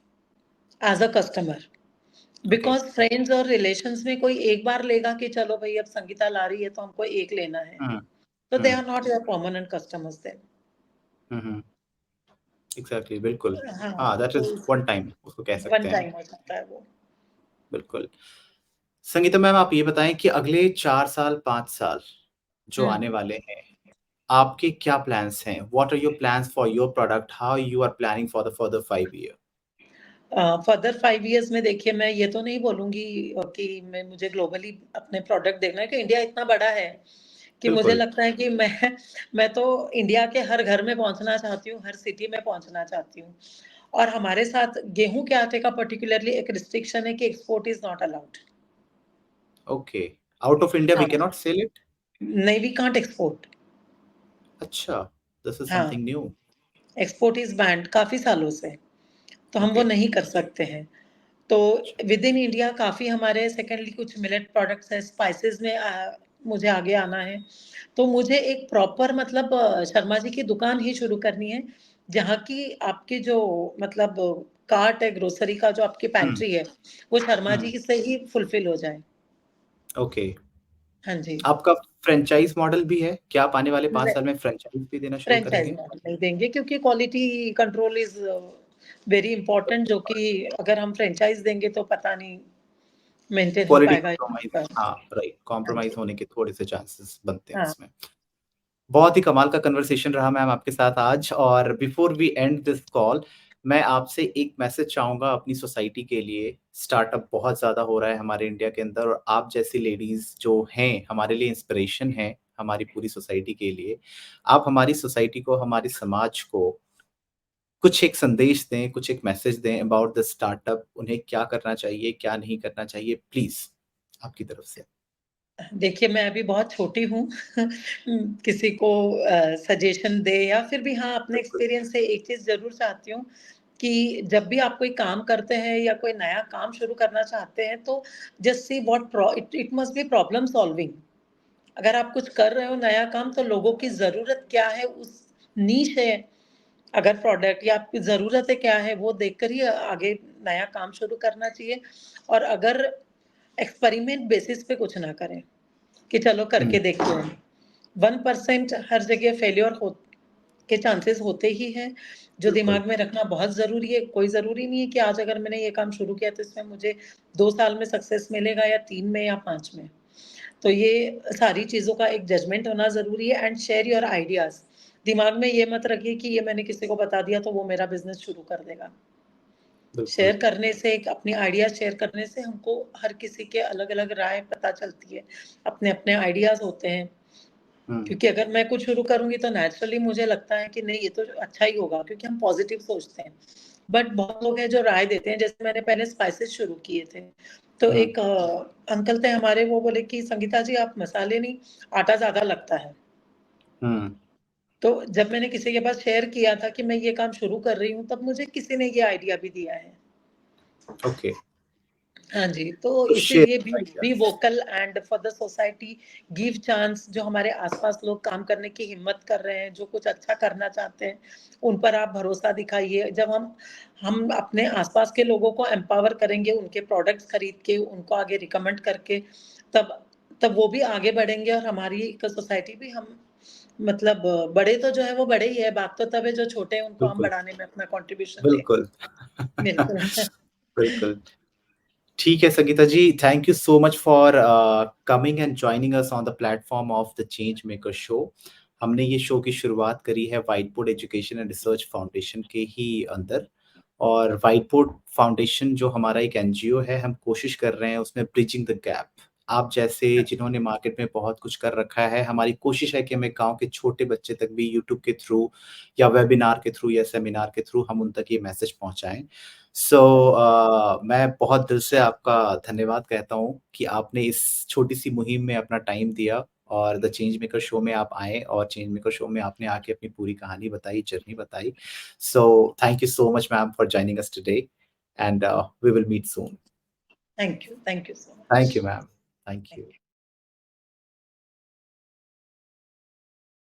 as a customer okay. Because friends और रिलेशंस में कोई एक बार लेगा कि चलो भई अब संगीता ला रही है तो हमको एक लेना है। हुँ, तो they hmm, are not your permanent customers then. Hmm, hmm, exactly बिल्कुल। हाँ, हाँ, दैट तो इज़ वन इसलिए टाइम उसको कह वन सकते हैं, टाइम हो जाता है वो। बिल्कुल। संगीता मैम आप ये बताएँ कि अगले 4 साल, 5 साल जो हुँ। आने वाले हैं, आपके क्या प्लान्स हैं? What are your plans for your product? How you are planning for the further 5 year? Further 5 years में देखिए मैं ये तो नहीं बोलूँगी कि मैं मुझे ग्लोबली अपने प्रोडक्ट देखना है कि इंडिया इतना बड़ा है, कि मुझे बिल्कुल, लगता है कि मैं तो इंडिया के हर घर में पहुँचना चाहती हूँ, हर सिटी में पहुँचना चाहती हूँ। और हमारे साथ गेहूँ के आटे का पर्टिकुलरली एक रिस्ट्रिक्शन है कि export is not allowed. Okay. Out of India we हाँ, कैन नॉट सेल इट? नहीं वी कांट एक्सपोर्ट। अच्छा, दिस इज़ हाँ, something new. Export is banned काफ़ी सालों से, तो हम वो ओके, नहीं कर सकते हैं। तो अच्छा। विद इन इंडिया काफ़ी हमारे सेकेंडली कुछ मिलेट प्रोडक्ट्स हैं, स्पाइसेस में मुझे आगे आना है। तो मुझे एक प्रॉपर मतलब शर्मा जी की दुकान ही शुरू करनी है, जहाँ की आपकी जो मतलब कार्ट है ग्रोसरी का जो आपकी हुँ, पैंट्री है, वो शर्मा हुँ, जी से ही फुलफिल हो जाए। ओके। हाँ जी। आपका फ्रैंचाइज़ मॉडल भी है? क्या आप आने वाले 5 न साल में फ्रैंचाइज़ भी देना शुरू फ्रैंचाइज़ करेंगे? मॉडल नहीं देंगे क्योंकि quality control is very important सबसे जो कि इम्पोर्टेंट अगर हम फ्रैंचाइज़ देंगे तो पता नहीं मेंटेन हो क्वालिटी पाएगा या नहीं कॉम्प्रोमाइज़ हो पाएगा। हाँ, राइट हाँ कॉम्प्रोमाइज़ जी। होने के थोड़े से चांसेस बनते हैं हाँ। उसमें। बहुत ही कमाल का कन्वर्सेशन रहा मैम आपके साथ आज और before we end this call, मैं आपसे एक मैसेज चाहूँगा अपनी सोसाइटी के लिए। स्टार्टअप बहुत ज़्यादा हो रहा है हमारे इंडिया के अंदर और आप जैसी लेडीज़ जो हैं, हमारे लिए इंस्पिरेशन हैं, हमारी पूरी सोसाइटी के लिए। आप हमारी सोसाइटी को, हमारे समाज को कुछ एक संदेश दें, कुछ एक मैसेज दें अबाउट द स्टार्टअप उन्हें क्या करना चाहिए, क्या नहीं करना चाहिए? प्लीज़ आपकी तरफ से। देखिए, मैं अभी बहुत छोटी हूँ किसी को सजेशन दे या फिर भी हाँ, अपने बिल्कुल। एक्सपीरियंस से एक चीज़ ज़रूर चाहती हूँ कि जब भी आप कोई काम करते हैं या कोई नया काम शुरू करना चाहते हैं, तो just see what it it must be problem solving. अगर आप कुछ कर रहे हो नया काम, तो लोगों की ज़रूरत क्या है, उस नीश है, अगर प्रोडक्ट या आपकी ज़रूरतें क्या है, वो देखकर ही आगे नया काम शुरू करना चाहिए और अगर एक्सपेरिमेंट बेसिस पे कुछ ना करें। कि चलो हुँ, करके देखते हैं। 1% हर जगह फेल्योर हो के चांसेस होते ही हैं, जो बिल्कुल। दिमाग में रखना बहुत ज़रूरी है। कोई ज़रूरी नहीं है कि आज अगर मैंने ये काम शुरू किया तो इसमें मुझे 2 साल में सक्सेस मिलेगा या 3 में या 5 में। तो ये सारी चीज़ों का एक जजमेंट होना ज़रूरी है एंड शेयर योर आइडियाज़। दिमाग में ये मत रखिए कि ये मैंने किसी को बता दिया तो वो मेरा बिज़नेस शुरू कर देगा। बिल्कुल। शेयर करने से, एक अपनी आइडियाज़ शेयर करने से हमको हर किसी के अलग-अलग राय पता चलती है, अपने-अपने आइडियाज़ होते हैं। क्योंकि अगर मैं कुछ शुरू करूँगी तो नेचुरली मुझे लगता है कि नहीं ये तो अच्छा ही होगा, क्योंकि हम पॉज़िटिव सोचते हैं। बट बहुत लोग हैं जो राय देते हैं, जैसे मैंने पहले स्पाइसेस शुरू किए थे, तो एक अंकल थे हमारे, वो बोले कि संगीता जी आप मसाले नहीं, आटा ज़्यादा लगता है। तो जब मैंने किसी के पास शेयर किया था कि मैं ये काम शुरू कर रही हूँ, तब मुझे किसी ने ये आइडिया भी दिया है। ओके। हाँ जी, तो तो इसीलिए share be vocal and for the society, give chance. जो हमारे आस-पास लोग काम करने की हिम्मत कर रहे हैं, जो कुछ अच्छा करना चाहते हैं, उन पर आप भरोसा दिखाइए। जब हम अपने आस-पास के लोगों को एम्पावर करेंगे, उनके प्रोडक्ट्स खरीद के, उनको आगे रिकमेंड करके, तब तब वो भी आगे बढ़ेंगे और हमारी एक सोसाइटी भी हम मतलब बड़े तो जो है वो बड़े ही है, बात तो तब है जो छोटे हैं उनको हम बिल्कुल, बढ़ाने में अपना कंट्रीब्यूशन दें। बिल्कुल। बिल्कुल। बिल्कुल। ठीक है Sangeeta ji, thank you so much for coming and joining us on the platform of the change maker show. हमने ये शो की शुरुआत करी है white board education and research foundation के ही अंदर, और व्हाइट बोर्ड फाउंडेशन जो हमारा एक एनजीओ है, हम कोशिश कर रहे हैं उसमें ब्रिजिंग द गैप। आप जैसे जिन्होंने मार्केट में बहुत कुछ कर रखा है, हमारी कोशिश है कि हमें गाँव के छोटे बच्चे तक भी यूट्यूब के थ्रू या वेबिनार के थ्रू या सेमिनार के थ्रू हम उन तक ये मैसेज पहुँचाएँ। सो मैं बहुत दिल से आपका धन्यवाद कहता हूँ कि आपने इस छोटी-सी मुहिम में अपना टाइम दिया और द चेंज मेकर शो में आप आए और चेंज मेकर शो में आपने आके अपनी पूरी कहानी बताई, जर्नी बताई। So thank you so much ma'am for joining us today and we will meet soon. Thank you so thank much. You ma'am. Thank you.